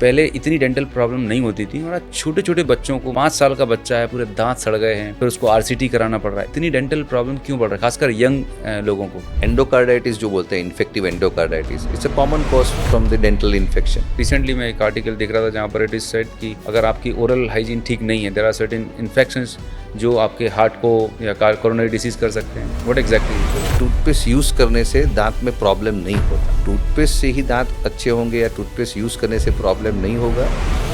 पहले इतनी dental problem नहीं होती थी और आज छोटे छोटे बच्चों को 5 साल का बच्चा है पूरे दांत सड़ गए हैं, फिर उसको आरसीटी कराना पड़ रहा है। इतनी डेंटल प्रॉब्लम क्यों बढ़ रहा है, खासकर यंग लोगों को? एंडोकार्डाइटिस जो बोलते हैं, infective endocarditis, it's a common cause from the dental infection. Recently मैं एक आर्टिकल देख रहा था जहाँ पर इट इज सेड कि अगर आपकी ओरल हाइजीन ठीक नहीं है, देयर आर सर्टेन इन्फेक्शंस जो आपके हार्ट को या कोरोनरी डिसीज कर सकते हैं। What exactly? टूथपेस्ट यूज करने से दांत में प्रॉब्लम नहीं होता। टूथपेस्ट से ही दांत अच्छे होंगे या टूथपेस्ट यूज करने से प्रॉब्लम नहीं होगा,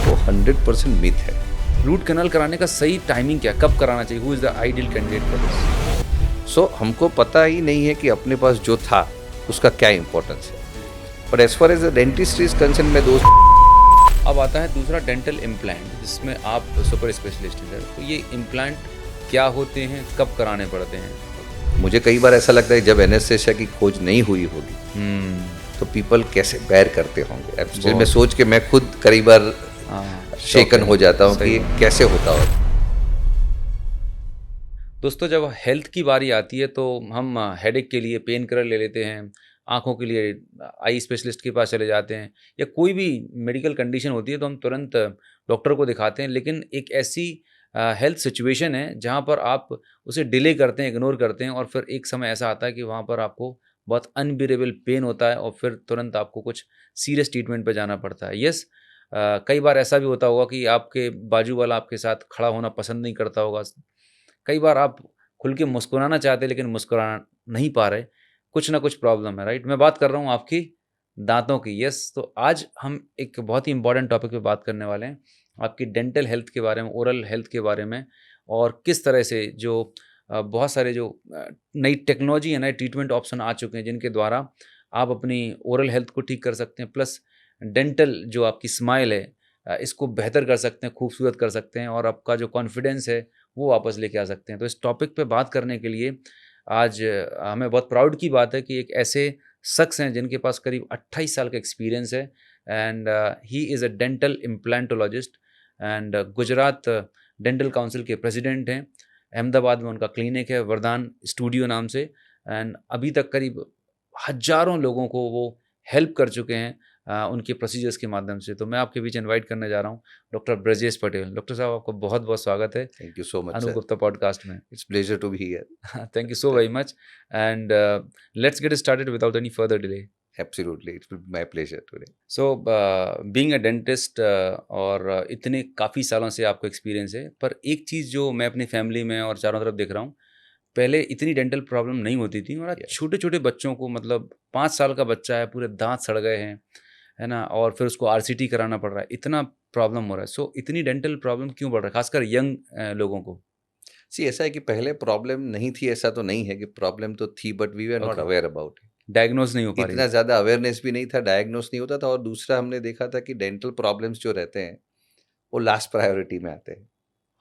वो 100% मिथ है। रूट कैनाल कराने का सही टाइमिंग क्या, कब कराना चाहिए? Who is the ideal candidate for this? So हमको पता ही नहीं है कि अपने पास जो था उसका क्या इंपॉर्टेंस है। But as far as the dentist is concern, में दोस्त अब आता है दूसरा, डेंटल इम्प्लांट, जिसमें आप सुपर स्पेशलिस्ट हैं। तो ये इम्प्लांट क्या होते हैं, कब कराने पड़ते हैं? मुझे कई बार ऐसा लगता है जब एनेस्थेसिया की खोज नहीं हुई होगी तो पीपल कैसे बेयर करते होंगे। एक्चुअली मैं सोच के मैं खुद कई बार शेकन हो जाता हूँ कि ये कैसे होता होगा। दोस्तों, जब हेल्थ की बारी आती है तो हम हेडेक के लिए पेन किलर ले लेते हैं, आंखों के लिए आई स्पेशलिस्ट के पास चले जाते हैं, या कोई भी मेडिकल कंडीशन होती है तो हम तुरंत डॉक्टर को दिखाते हैं। लेकिन एक ऐसी हेल्थ सिचुएशन है जहाँ पर आप उसे डिले करते हैं, इग्नोर करते हैं, और फिर एक समय ऐसा आता है कि वहाँ पर आपको बहुत अनबियरेबल पेन होता है और फिर तुरंत आपको कुछ सीरियस ट्रीटमेंट पर जाना पड़ता है। यस, कई बार ऐसा भी होता होगा कि आपके बाजू वाला आपके साथ खड़ा होना पसंद नहीं करता होगा। कई बार आप खुल के मुस्कुराना चाहते हैं लेकिन मुस्कुरा नहीं पा रहे, कुछ ना कुछ प्रॉब्लम है, राइट? मैं बात कर रहा हूँ आपकी दांतों की। यस, तो आज हम एक बहुत ही इंपॉर्टेंट टॉपिक पे बात करने वाले हैं, आपकी डेंटल हेल्थ के बारे में, ओरल हेल्थ के बारे में, और किस तरह से जो बहुत सारे जो नई टेक्नोलॉजी है, नए ट्रीटमेंट ऑप्शन आ चुके हैं जिनके द्वारा आप अपनी ओरल हेल्थ को ठीक कर सकते हैं, प्लस डेंटल जो आपकी स्माइल है इसको बेहतर कर सकते हैं, खूबसूरत कर सकते हैं, और आपका जो कॉन्फिडेंस है वो वापस लेके आ सकते हैं। तो इस टॉपिक पे बात करने के लिए आज हमें बहुत प्राउड की बात है कि एक ऐसे शख्स हैं जिनके पास करीब 28 साल का एक्सपीरियंस है, and he is a dental implantologist, and Gujarat dental council के प्रेसिडेंट हैं। अहमदाबाद में उनका क्लिनिक है, वरदान स्टूडियो नाम से, एंड अभी तक करीब हज़ारों लोगों को वो हेल्प कर चुके हैं उनके प्रोसीजर्स के माध्यम से। तो मैं आपके बीच इनवाइट करने जा रहा हूँ डॉक्टर ब्रजेश पटेल। डॉक्टर साहब, आपको बहुत बहुत स्वागत है thank you so much Anoop Gupta podcast में। It's pleasure to be here. Thank you so very much, and let's get started without any further delay. Absolutely, it will be my pleasure today. So being a dentist, और इतने काफ़ी सालों से आपको experience है, पर एक चीज़ जो मैं अपनी फैमिली में और चारों तरफ देख रहा हूँ, पहले इतनी डेंटल प्रॉब्लम नहीं होती थी और आज छोटे छोटे बच्चों को, मतलब 5 साल का बच्चा है पूरे दांत सड़ गए हैं, है ना, और फिर उसको आरसीटी कराना पड़ रहा है, इतना प्रॉब्लम हो रहा है। सो इतनी डेंटल प्रॉब्लम क्यों बढ़ रहा है, खासकर यंग लोगों को? सी ऐसा है कि पहले प्रॉब्लम नहीं थी, ऐसा तो नहीं है कि प्रॉब्लम तो थी, but we were not aware about it. Diagnose नहीं हो पा रही इतना ज़्यादा अवेयरनेस भी नहीं था, डायग्नोस नहीं होता था। और दूसरा हमने देखा था कि डेंटल प्रॉब्लम्स जो रहते हैं वो लास्ट प्रायोरिटी में आते हैं।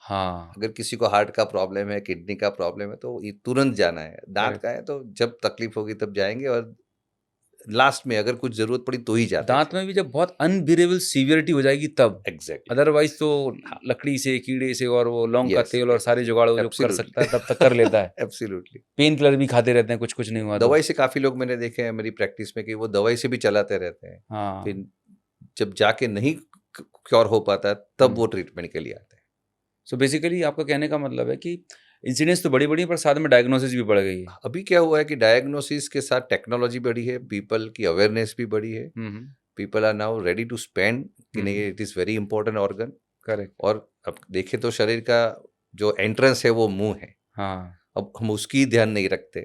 हाँ, अगर किसी को हार्ट का प्रॉब्लम है, किडनी का प्रॉब्लम है, तो ये तुरंत जाना है। दांत Correct. का है तो जब तकलीफ होगी तब जाएंगे, और लास्ट में अगर कुछ जरूरत पड़ी तो ही जाते दांत में भी जब बहुत अनबियरेबल सीवियरिटी हो जाएगी तब। एग्जैक्टली। अदरवाइज तो लकड़ी से, कीड़े से, और वो लौंग का यस, तेल और सारे जुगाड़ वो जो कर एब्सोल्युटली सकता है तब तक कर लेता है। एब्सोल्युटली। पेन किलर भी खाते रहते हैं, कुछ कुछ नहीं हुआ तो। दवाई से काफी लोग मैंने देखे हैं मेरी प्रैक्टिस में कि वो दवाई से भी चलाते रहते हैं, हाँ, फिर जब जाके नहीं क्योर हो पाता तब वो ट्रीटमेंट के लिए आते हैं। सो बेसिकली आपका कहने का मतलब है कि इंसिडेंस तो बड़ी बड़ी है पर साथ में डायग्नोसिस भी बढ़ गई है। अभी क्या हुआ है कि डायग्नोसिस के साथ टेक्नोलॉजी बढ़ी है, पीपल की अवेयरनेस भी बढ़ी है। People are now ready to spend कि नहीं, it is very important organ. Correct. और अब देखें तो शरीर का जो एंट्रेंस है वो मुंह है। हाँ। अब हम उसकी ध्यान नहीं रखते।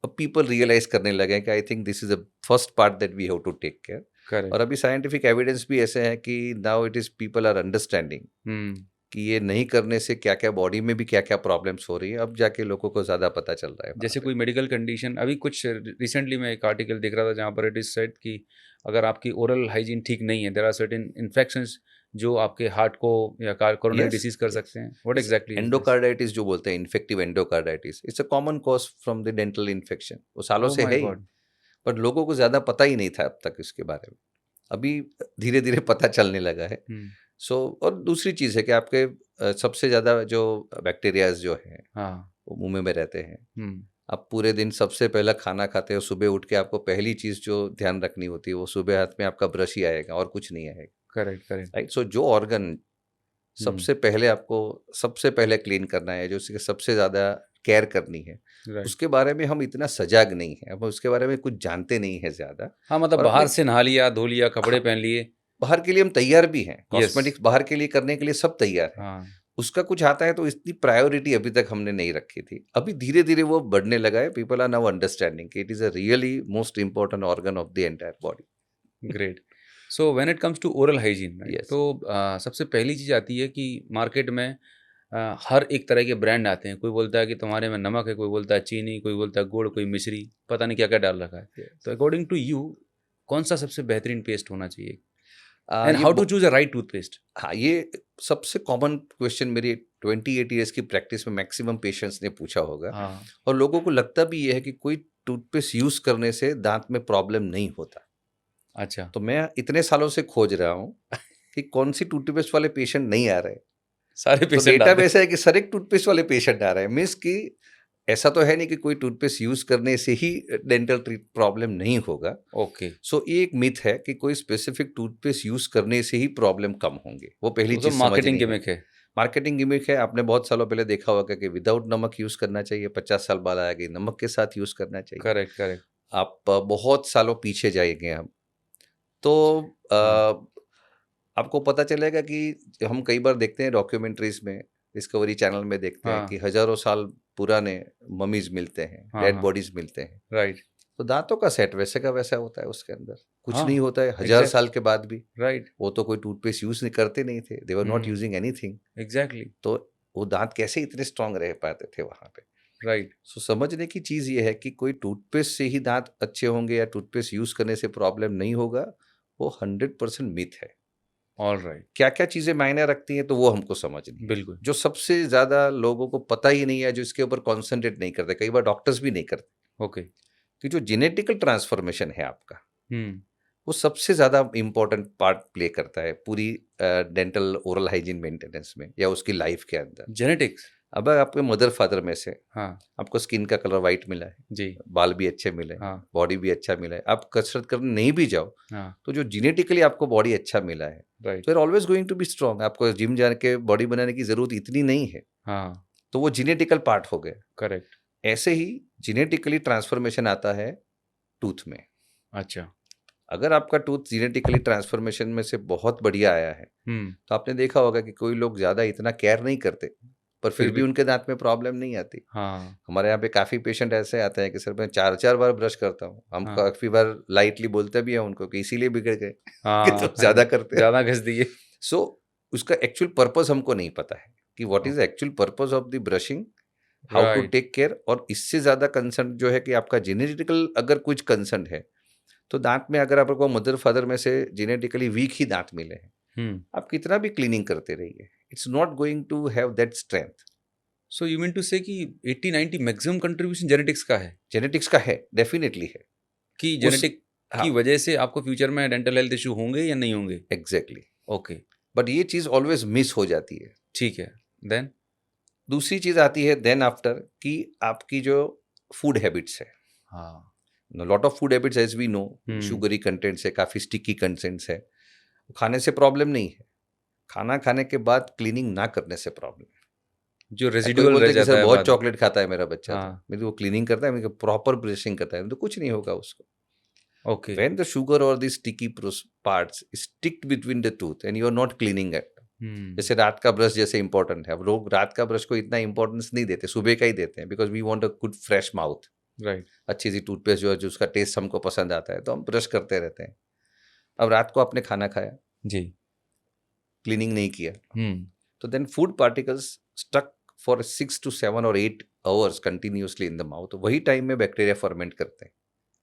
अब पीपल रियलाइज करने लगे कि I think this is the first part that we have to take care. Correct. और अभी साइंटिफिक एविडेंस भी ऐसे हैं कि now it is people are understanding कि ये नहीं करने से क्या क्या बॉडी में भी क्या क्या प्रॉब्लम्स हो रही है। अब जाके लोगों को ज़्यादा पता चल रहा है। जैसे कोई मेडिकल कंडीशन, अभी कुछ रिसेंटली मैं एक आर्टिकल देख रहा था जहाँ पर इट इज सेड कि अगर आपकी ओरल हाइजीन ठीक नहीं है, देयर आर सर्टेन इन्फेक्शंस जो आपके हार्ट को या कोरोनरी डिसीज कर सकते हैं। What exactly? एंडोकार्डाइटिस जो बोलते हैं, infective endocarditis, it's a common cause from the dental infection. वो सालों से है ही, बट लोगों को ज़्यादा पता ही नहीं था अब तक इसके बारे में। अभी धीरे धीरे पता चलने लगा है। सो और दूसरी चीज़ है कि आपके सबसे ज़्यादा जो बैक्टीरियाज जो हैं हाँ, वो मुंह में रहते हैं, आप पूरे दिन सबसे पहला खाना खाते हो, सुबह उठ के आपको पहली चीज जो ध्यान रखनी होती है वो सुबह हाथ में आपका ब्रश ही आएगा और कुछ नहीं आएगा। Correct, correct. राइट। सो जो ऑर्गन सबसे पहले आपको सबसे पहले क्लीन करना है, जो उसकी सबसे ज्यादा केयर करनी है, राइट। उसके बारे में हम इतना सजाग नहीं है, हम उसके बारे में कुछ जानते नहीं है ज्यादा। हाँ, मतलब और बाहर अपने से नहा लिया, धो लिया, कपड़े पहन लिए। बाहर के लिए हम तैयार भी हैं, यस। कॉस्मेटिक्स बाहर के लिए करने के लिए सब तैयार है। हाँ, उसका कुछ आता है तो इतनी प्रायोरिटी अभी तक हमने नहीं रखी थी। अभी धीरे धीरे वो बढ़ने लगा है। पीपल आर नाउ अंडरस्टैंडिंग कि it is a really most important organ of the entire body. Great. So when it comes to oral hygiene, right, yes. तो सबसे पहली चीज़ आती है कि मार्केट में हर एक तरह के ब्रांड आते हैं। कोई बोलता है कि तुम्हारे में नमक है, कोई बोलता है चीनी, कोई बोलता है गुड़, कोई मिश्री, पता नहीं क्या-क्या डाल रखा है। तो अकॉर्डिंग टू यू कौन-सा सबसे बेहतरीन पेस्ट होना चाहिए? एंड ये how to choose a right toothpaste? हाँ, ये सबसे कॉमन क्वेश्चन मेरी 28 ईयर्स की प्रैक्टिस में मैक्सिमम पेशेंट्स ने पूछा होगा। हाँ, और लोगों को लगता भी ये है कि कोई टूथपेस्ट यूज करने से दांत में प्रॉब्लम नहीं होता। अच्छा। तो मैं इतने सालों से खोज रहा हूँ कि कौन सी टूथपेस्ट वाले पेशेंट नहीं आ रहे। सारे तो पेशेंट डेटा आते हैं। बेस है कि सर एक टूथपेस्ट वाले पेशेंट आ रहे हैं, मीन्स कि ऐसा तो है नहीं कि कोई टूथपेस्ट यूज करने से ही डेंटल प्रॉब्लम नहीं होगा। ओके, सो ये एक मिथ है कि कोई स्पेसिफिक टूथपेस्ट यूज करने से ही प्रॉब्लम कम होंगे। वो पहली तो सब चीज मार्केटिंग समझनी है। गिमिक है। मार्केटिंग गिमिक है। आपने बहुत सालों पहले देखा होगा कि विदाउट नमक यूज करना चाहिए, 50 साल बाद आया कि नमक के साथ यूज करना चाहिए। Correct, correct. आप बहुत सालों पीछे जाएंगे हम तो हाँ, आपको पता चलेगा कि हम कई बार देखते हैं डॉक्यूमेंट्रीज में, डिस्कवरी चैनल में देखते हैं हाँ, कि हजारों साल पुराने ममीज मिलते हैं, हाँ, डेड हाँ, बॉडीज मिलते हैं। राइट। तो दांतों का सेट वैसे का वैसा होता है, उसके अंदर कुछ नहीं हाँ, होता है 1000 साल एग्ज़ैक्ट, के बाद भी। राइट। वो तो कोई टूथपेस्ट यूज नहीं करते नहीं थे, they were not hmm, using anything. Exactly, तो वो दांत कैसे इतने स्ट्रांग रह पाते थे वहां पे। राइट। सो समझने की चीज ये है कि कोई टूथपेस्ट से ही दांत अच्छे होंगे या टूथपेस्ट यूज करने से प्रॉब्लम नहीं होगा, वो 100% मिथ है। ऑलराइट, क्या क्या चीजें मायने रखती हैं तो वो हमको समझनी है। बिल्कुल। जो सबसे ज्यादा लोगों को पता ही नहीं है, जो इसके ऊपर कॉन्सेंट्रेट नहीं करते, कई बार डॉक्टर्स भी नहीं करते, ओके। कि जो जेनेटिकल ट्रांसफॉर्मेशन है आपका, हुँ, वो सबसे ज्यादा इंपॉर्टेंट पार्ट प्ले करता है पूरी डेंटल ओरल हाइजीन मेंटेनेंस में या उसकी लाइफ के अंदर। जेनेटिक्स? अब आपके मदर फादर में से हाँ, आपको स्किन का कलर वाइट मिला है, जी, बाल भी अच्छे मिले हैं, हाँ, बॉडी भी अच्छा मिला है, आप कसरत करने नहीं भी जाओ हाँ, तो जो जेनेटिकली आपको बॉडी अच्छा मिला है, राइट, तो always going to be strong. आपको जिम जाने के बॉडी बनाने की जरूरत इतनी नहीं है। हाँ, तो वो जेनेटिकल पार्ट हो गया। करेक्ट, ऐसे ही जेनेटिकली ट्रांसफॉर्मेशन आता है टूथ में। अच्छा, अगर आपका टूथ जेनेटिकली ट्रांसफॉर्मेशन में से बहुत बढ़िया आया है, हुँ, तो आपने देखा होगा कि कोई लोग ज्यादा इतना केयर नहीं करते, पर फिर फिर भी भी उनके दांत में प्रॉब्लम नहीं आती। हाँ, हमारे यहाँ पे काफी पेशेंट ऐसे आते हैं कि सर मैं 4-4 बार ब्रश करता हूँ, हम हाँ, काफी बार लाइटली बोलते भी हैं उनको कि इसीलिए बिगड़ गए कि हाँ, तुम ज्यादा करते हो। ज़्यादा घिस दिए। सो उसका एक्चुअल पर्पस हमको नहीं पता है कि what is actual purpose of the brushing, how to right, take care. और इससे ज्यादा कंसर्न जो है कि आपका जेनेटिकल अगर कुछ कंसर्न है, तो दांत में अगर आपको मदर फादर में से जेनेटिकली वीक ही दांत मिले हैं, हुँ, आप कितना भी क्लीनिंग करते रहिए, it's not going to have that strength. So you mean to say कि 80-90 मैक्सिमम कंट्रीब्यूशन जेनेटिक्स का है, जेनेटिक्स का है, डेफिनेटली है। कि उस जेनेटिक हाँ, की वजह से आपको फ्यूचर में डेंटल हेल्थ इश्यू होंगे या नहीं होंगे? एग्जैक्टली। ओके, बट ये चीज ऑलवेज मिस हो जाती है। ठीक है, देन? दूसरी चीज आती है देन आफ्टर, कि आपकी जो फूड हैबिट्स है, हाँ, lot of food habits as we know, hmm, sugary contents है, काफी स्टिकी कंटेंट्स है। खाने से प्रॉब्लम नहीं है, खाना खाने के बाद क्लीनिंग ना करने से प्रॉब्लम है। जो कोई रेसिडुअल रह बोलता है कि सर जाता है बहुत बाद में। चॉकलेट खाता है मेरा बच्चा, तो हाँ, मेरे वो क्लीनिंग करता है, मेरे प्रॉपर ब्रशिंग करता है, तो कुछ नहीं होगा उसको। ओके, व्हेन द शुगर और the sticky parts stick between the tooth and you are not cleaning it. हुँ, जैसे रात का ब्रश जैसे इंपॉर्टेंट है, अब लोग रात का ब्रश को इतना इंपॉर्टेंस नहीं देते, सुबह का ही देते हैं, because we want a good fresh mouth. Right, अच्छी सी टूथपेस्ट जो है, जो उसका टेस्ट हमको पसंद आता है, तो हम ब्रश करते रहते हैं। अब रात को आपने खाना खाया, जी, क्लीनिंग नहीं किया, हुँ, तो then food particles stuck for 6 to 7 or 8 hours continuously in the mouth. वही टाइम में बैक्टीरिया फर्मेंट करते हैं।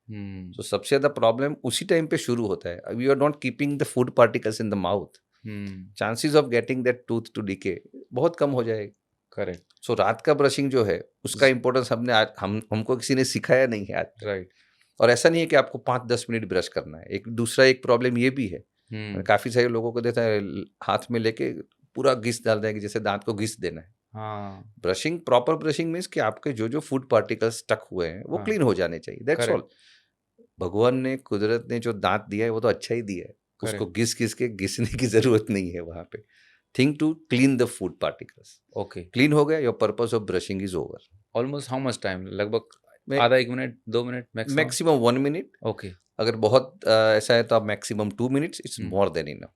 हुँ, तो सबसे ज्यादा प्रॉब्लम उसी टाइम पे शुरू होता है। अब you are not keeping the food particles in the mouth, hmm, chances of getting that tooth to decay बहुत कम हो जाएगी। करेक्ट, सो रात का ब्रशिंग जो है, उसका इंपॉर्टेंस हमने आज हमको किसी ने सिखाया नहीं है आज तक। राइट, और ऐसा नहीं है कि आपको 5-10 मिनट ब्रश करना है। एक दूसरा एक प्रॉब्लम ये भी है, मैंने हुँ, काफी सारे लोगों को देखा है, हाथ में लेके पूरा घिस डाल देंगे, जैसे दांत को घिस देना है। हाँ ब्रशिंग, प्रॉपर ब्रशिंग मीन्स कि आपके जो जो फूड पार्टिकल्स स्टक हुए हैं वो हाँ क्लीन हो जाने चाहिए, दैट्स ऑल। भगवान ने, कुदरत ने जो दांत दिया है वो तो अच्छा ही दिया है, उसको करेक्ट घिस के घिसने की जरूरत नहीं है वहां पे। Think to clean the food particles, okay clean हो गया, your purpose of brushing is over. Almost how much time लगभग आधा 1 minute 2 minute maximum maximum 1 minute, okay अगर बहुत ऐसा है तो आप maximum 2 minutes, it's more than enough,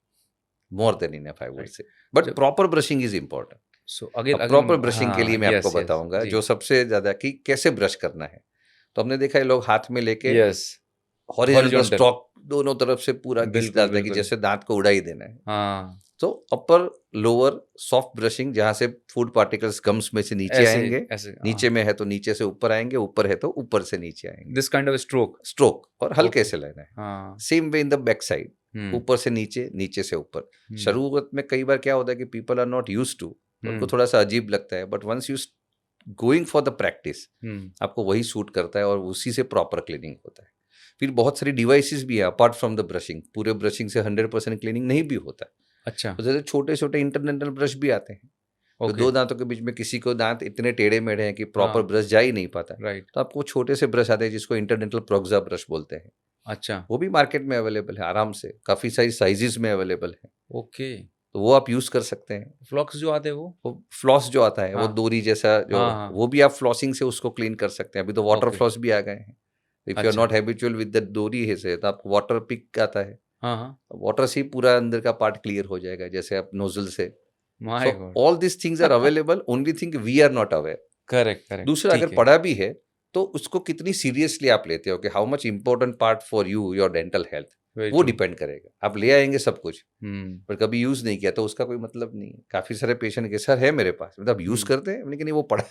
more than enough I would right say. But जब proper brushing is important. So again अब अगेन प्रॉपर ब्रशिंग के हाँ लिए मैं आपको यस यस बताऊंगा जी जो सबसे ज्यादा कि कैसे ब्रश करना है। तो हमने देखा है लोग हाथ में लेके यस हॉरिजॉन्टल हॉरिजॉन्टल स्ट्रोक दोनों तरफ से पूरा घिस बिल्कुल डालता है कि बिल्कुल जैसे दांत को उड़ा ही देना है। हाँ तो अपर लोअर सॉफ्ट ब्रशिंग, जहां से फूड पार्टिकल्स गम्स में से नीचे ऐसे आएंगे, ऐसे नीचे में है तो नीचे से ऊपर आएंगे, ऊपर है तो ऊपर से नीचे आएंगे, this kind of stroke stroke, और हल्के ओके से लेना है। हाँ same way in the back side, हम्म ऊपर से नीचे, नीचे से ऊपर। हम्म शुरुआत में कई बार क्या होता है कि people are not used to, उनको हम्म थोड़ा सा अजीब लगता है, but once you going for the practice, हम्म आपको वही सूट करता है और उसी से प्रॉपर क्लीनिंग होता है। फिर बहुत सारी डिवाइसेस भी है अपार्ट फ्रॉम द ब्रशिंग, पूरे ब्रशिंग से 100% क्लीनिंग नहीं भी होता है। अच्छा तो जैसे छोटे छोटे इंटरनेशनल ब्रश भी आते हैं, तो ओके दो दांतों के बीच में किसी को दांत इतने टेढ़े मेढ़े हैं कि प्रॉपर हाँ ब्रश जा ही नहीं पाता है, राइट तो आपको छोटे से ब्रश आते हैं जिसको इंटरनेशनल प्रोक्सा ब्रश बोलते हैं, अच्छा वो भी मार्केट में अवेलेबल है आराम से, काफी सारी साइजेस में अवेलेबल है, ओके तो वो आप यूज कर सकते हैं। फ्लॉक्स जो आते हैं वो फ्लॉस जो आता है वो हाँ डोरी जैसा जो, हाँ हाँ वो भी आप फ्लॉसिंग से उसको क्लीन कर सकते हैं। अभी तो वाटर ओके फ्लॉस भी आ गए हैं। इफ यू आर अच्छा नॉट हैबिचुअल विद द डोरी है से, तो आपको वाटर पिक आता है, हाँ हाँ वाटर से ही पूरा अंदर का पार्ट क्लियर हो जाएगा जैसे आप नोजल से। So my god all this things are available, only thing we are not aware. Correct correct दूसरा, अगर ठीक है पढ़ा भी है तो उसको कितनी सीरियसली आप लेते हो, कि how much important part for you your dental health, very वो ट्रू डिपेंड करेगा। आप ले आएंगे सब कुछ हम्म पर कभी यूज नहीं किया तो उसका कोई मतलब नहीं है। काफी सारे पेशेंट के सर है मेरे पास, मतलब यूज हम्म करते हैं लेकिन वो पढ़ा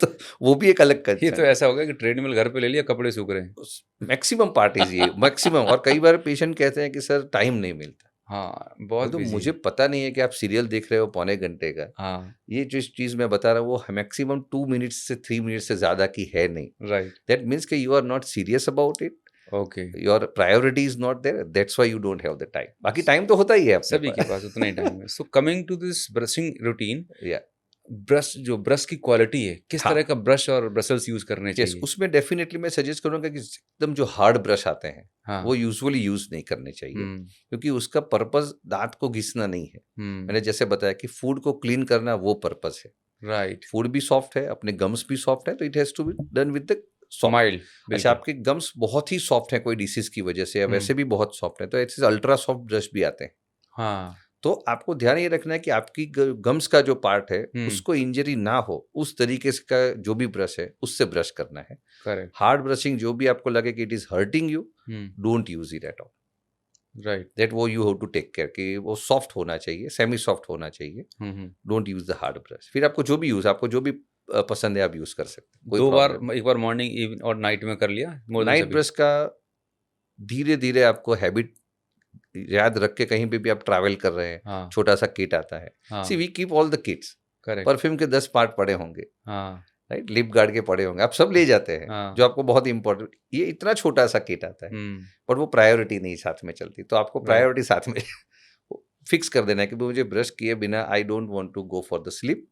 तो वो भी एक अलग ये तो कंसर्न ऐसा हो गया कि ट्रेडमिल घर पे ले लिया कपड़े सूख रहे हैं है। मैक्सिमम पार्टीज ये मैक्सिमम, और कई बार पेशेंट कहते हैं कि सर टाइम नहीं मिलता। हाँ मैं बहुत तो बिजी मुझे है पता नहीं है कि आप सीरियल देख रहे हो पौने घंटे का, हाँ ये जो चीज मैं बता रहा हूँ वो मैक्सिमम 2 मिनट्स से 3 मिनट से ज्यादा की है नहीं। राइट दैट मीन्स कि you are not serious about it, okay your priority is not there, that's why you don't have the time. बाकी टाइम तो होता ही है अपने सभी के पास। पास उतना ही टाइम है so coming to this brushing routine या ब्रश की क्वालिटी है किस हाँ, तरह का ब्रश और ब्रशल्स यूज करने यस, चाहिए उसमें डेफिनेटली मैं सजेस्ट करूंगा कि एकदम जो हार्ड ब्रश आते हैं वो हाँ यूजुअली यूज नहीं करने चाहिए, हम्म क्योंकि उसका पर्पस दांत को घिसना नहीं है। मैंने हम्म जैसे बताया कि फूड को क्लीन करना वो पर्पस है। राइट फूड भी सॉफ्ट है, अपने गम्स भी सॉफ्ट है, तो it has to be done with the soft. Mild अच्छा, बिल्कुल आपके गम्स बहुत ही सॉफ्ट है कोई डिसीज की वजह से, या हम्म वैसे भी बहुत सॉफ्ट है, तो ऐसे अल्ट्रा सॉफ्ट ब्रश भी आते हैं। हाँ तो आपको ध्यान ये रखना है कि आपकी गम्स का जो पार्ट है हम्म उसको इंजरी ना हो, उस तरीके से का जो भी ब्रश है उससे ब्रश करना है। करेक्ट हार्ड ब्रशिंग जो भी आपको लगे कि it is hurting you, hmm don't use it at all. Right that वो you have to take care कि वो सॉफ्ट होना चाहिए, सेमी सॉफ्ट होना चाहिए। Hmm don't use the hard brush. फिर आपको जो भी यूज, आपको जो भी पसंद है आप यूज कर सकते हैं, कोई दो बार प्रॉब्लम नहीं। एक बार मॉर्निंग इवन और नाइट में कर लिया मोर देन नाइट सभी ब्रश का धीरे धीरे आपको हैबिट याद रख के, कहीं पे भी आप ट्रैवल कर रहे हैं, हाँ छोटा सा किट आता है। हाँ see we keep all the kits, correct perfume के 10 पार्ट पड़े होंगे, हाँ राइट, लिप गार्ड के पड़े होंगे, आप सब ले जाते हैं हाँ जो आपको बहुत इंपॉर्टेंट। ये इतना छोटा सा किट आता है, हम्म पर वो प्रायोरिटी नहीं साथ में चलती, तो आपको राइट प्रायोरिटी साथ में फिक्स कर देना है कि मुझे ब्रश किए बिना I don't want to go for the sleep,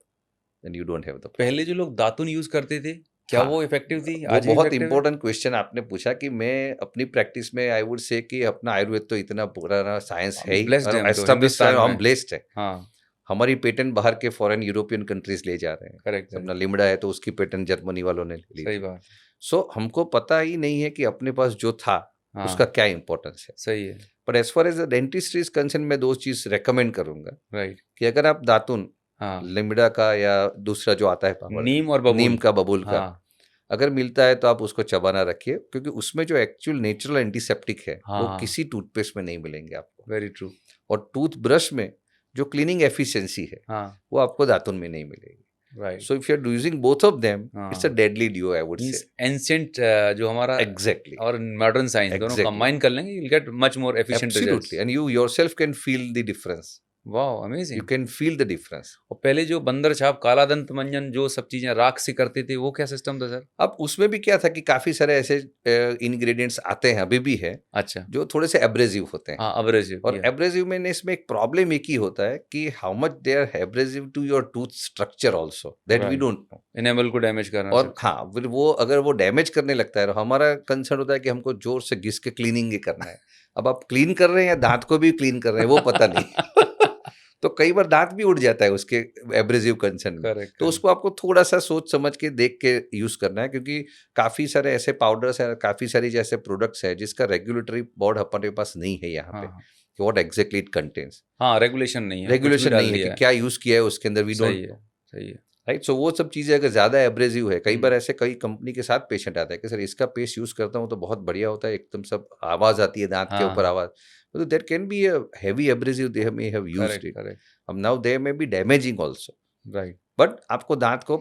then you don't have the. पहले जो लोग दातुन यूज करते थे क्या हाँ, वो इफेक्टिव थी वो आज भी बहुत इफेक्टिव है इंपॉर्टेंट क्वेश्चन आपने पूछा, कि मैं अपनी प्रैक्टिस में आई वुड से कि अपना आयुर्वेद तो इतना पुराना साइंस है ही, ब्लेस्ड है और हम तो एस्टेब्लिश हिंदुस्तान हम में ब्लेस्ड है। हाँ हमारी पेटेंट बाहर के फॉरेन यूरोपियन कंट्रीज ले जा रहे हैं। करेक्ट अपना करेक्ट लिमड़ा है तो उसकी पेटेंट जर्मनी वालों ने ले ली सही थी। बात सो हमको पता ही नहीं है कि अपने पास जो था उसका हाँ क्या इंपॉर्टेंस है। सही है but as far as the dentistry is concern, मैं दो चीज रेकमेंड करूंगा राइट कि अगर आप दातुन हाँ लिमड़ा का या दूसरा जो आता है पापड़, नीम और बबूल नीम का, बबूल का, हाँ अगर मिलता है तो आप उसको चबाना रखिए, क्योंकि उसमें जो एक्चुअल नेचुरल एंटीसेप्टिक है वो हाँ किसी टूथपेस्ट में नहीं मिलेंगे आपको। वेरी ट्रू और टूथ ब्रश में जो क्लीनिंग एफिशिएंसी है हाँ वो आपको दातुन में नहीं मिलेगी। Right so if you are using both of them, it's a हाँ deadly due I would means say. Ancient जो हमारा एग्जैक्टली, और मॉडर्न साइंस दोनों एग्जैक्टली, कंबाइन कर लेंगे you will get much more efficient absolutely, results and you yourself can feel the difference wow, you amazing. Can feel the difference. और पहले जो बंदर छाप, काला दंत मंजन, जो सब चीजें राख से करते थे, वो क्या सिस्टम था सर? अब उसमें भी क्या था कि काफी सारे ऐसे इंग्रेडिएंट्स आते हैं, अभी भी है, अच्छा। जो थोड़े से एब्रेसिव होते हैं। हाँ, अब्रेसिव, और या एब्रेसिव में इसमें एक प्रॉब्लम एक ही होता है कि how much they are abrasive to your tooth structure also, that we right, don't know. Enamel को डैमेज करना और सकते हैं। हाँ, फिर वो अगर वो डैमेज करने लगता है, तो हमारा कंसर्न होता है कि हमको जोर से घिस के क्लीनिंग ही करना है। अब आप क्लीन कर रहे हैं या दांत को भी क्लीन कर रहे हैं, वो पता नहीं। तो कई बार दांत भी उड़ जाता है उसके एब्रेसिव कंसर्न में। करेक्ट, तो करेक्ट। उसको आपको थोड़ा सा सोच समझ के देख के यूज करना है, क्योंकि काफी सारे ऐसे पाउडर्स हैं, काफी सारी जैसे प्रोडक्ट्स हैं जिसका रेगुलेटरी बोर्ड अपने पास नहीं है यहाँ पे, हाँ, हाँ, कि व्हाट एग्जैक्टली इट कंटेन्स। हाँ, रेगुलेशन नहीं है, कुछ भी रेगुलेशन डाल नहीं है कि दिया है। क्या यूज किया है उसके अंदर, वी सही डोंट है, नो। सही है। राइट, सो वो सब चीजें अगर ज्यादा एब्रेसिव है, कई बार हुँ, ऐसे कई कंपनी के साथ पेशेंट आता है कि सर इसका पेस्ट यूज करता हूँ तो बहुत बढ़िया होता है, एकदम सब आवाज आती है दांत के हाँ, ऊपर हाँ, आवाज, तो there can be a heavy abrasive they may have used correct, it. Correct, अब now they may be damaging also, right. But आपको दांत को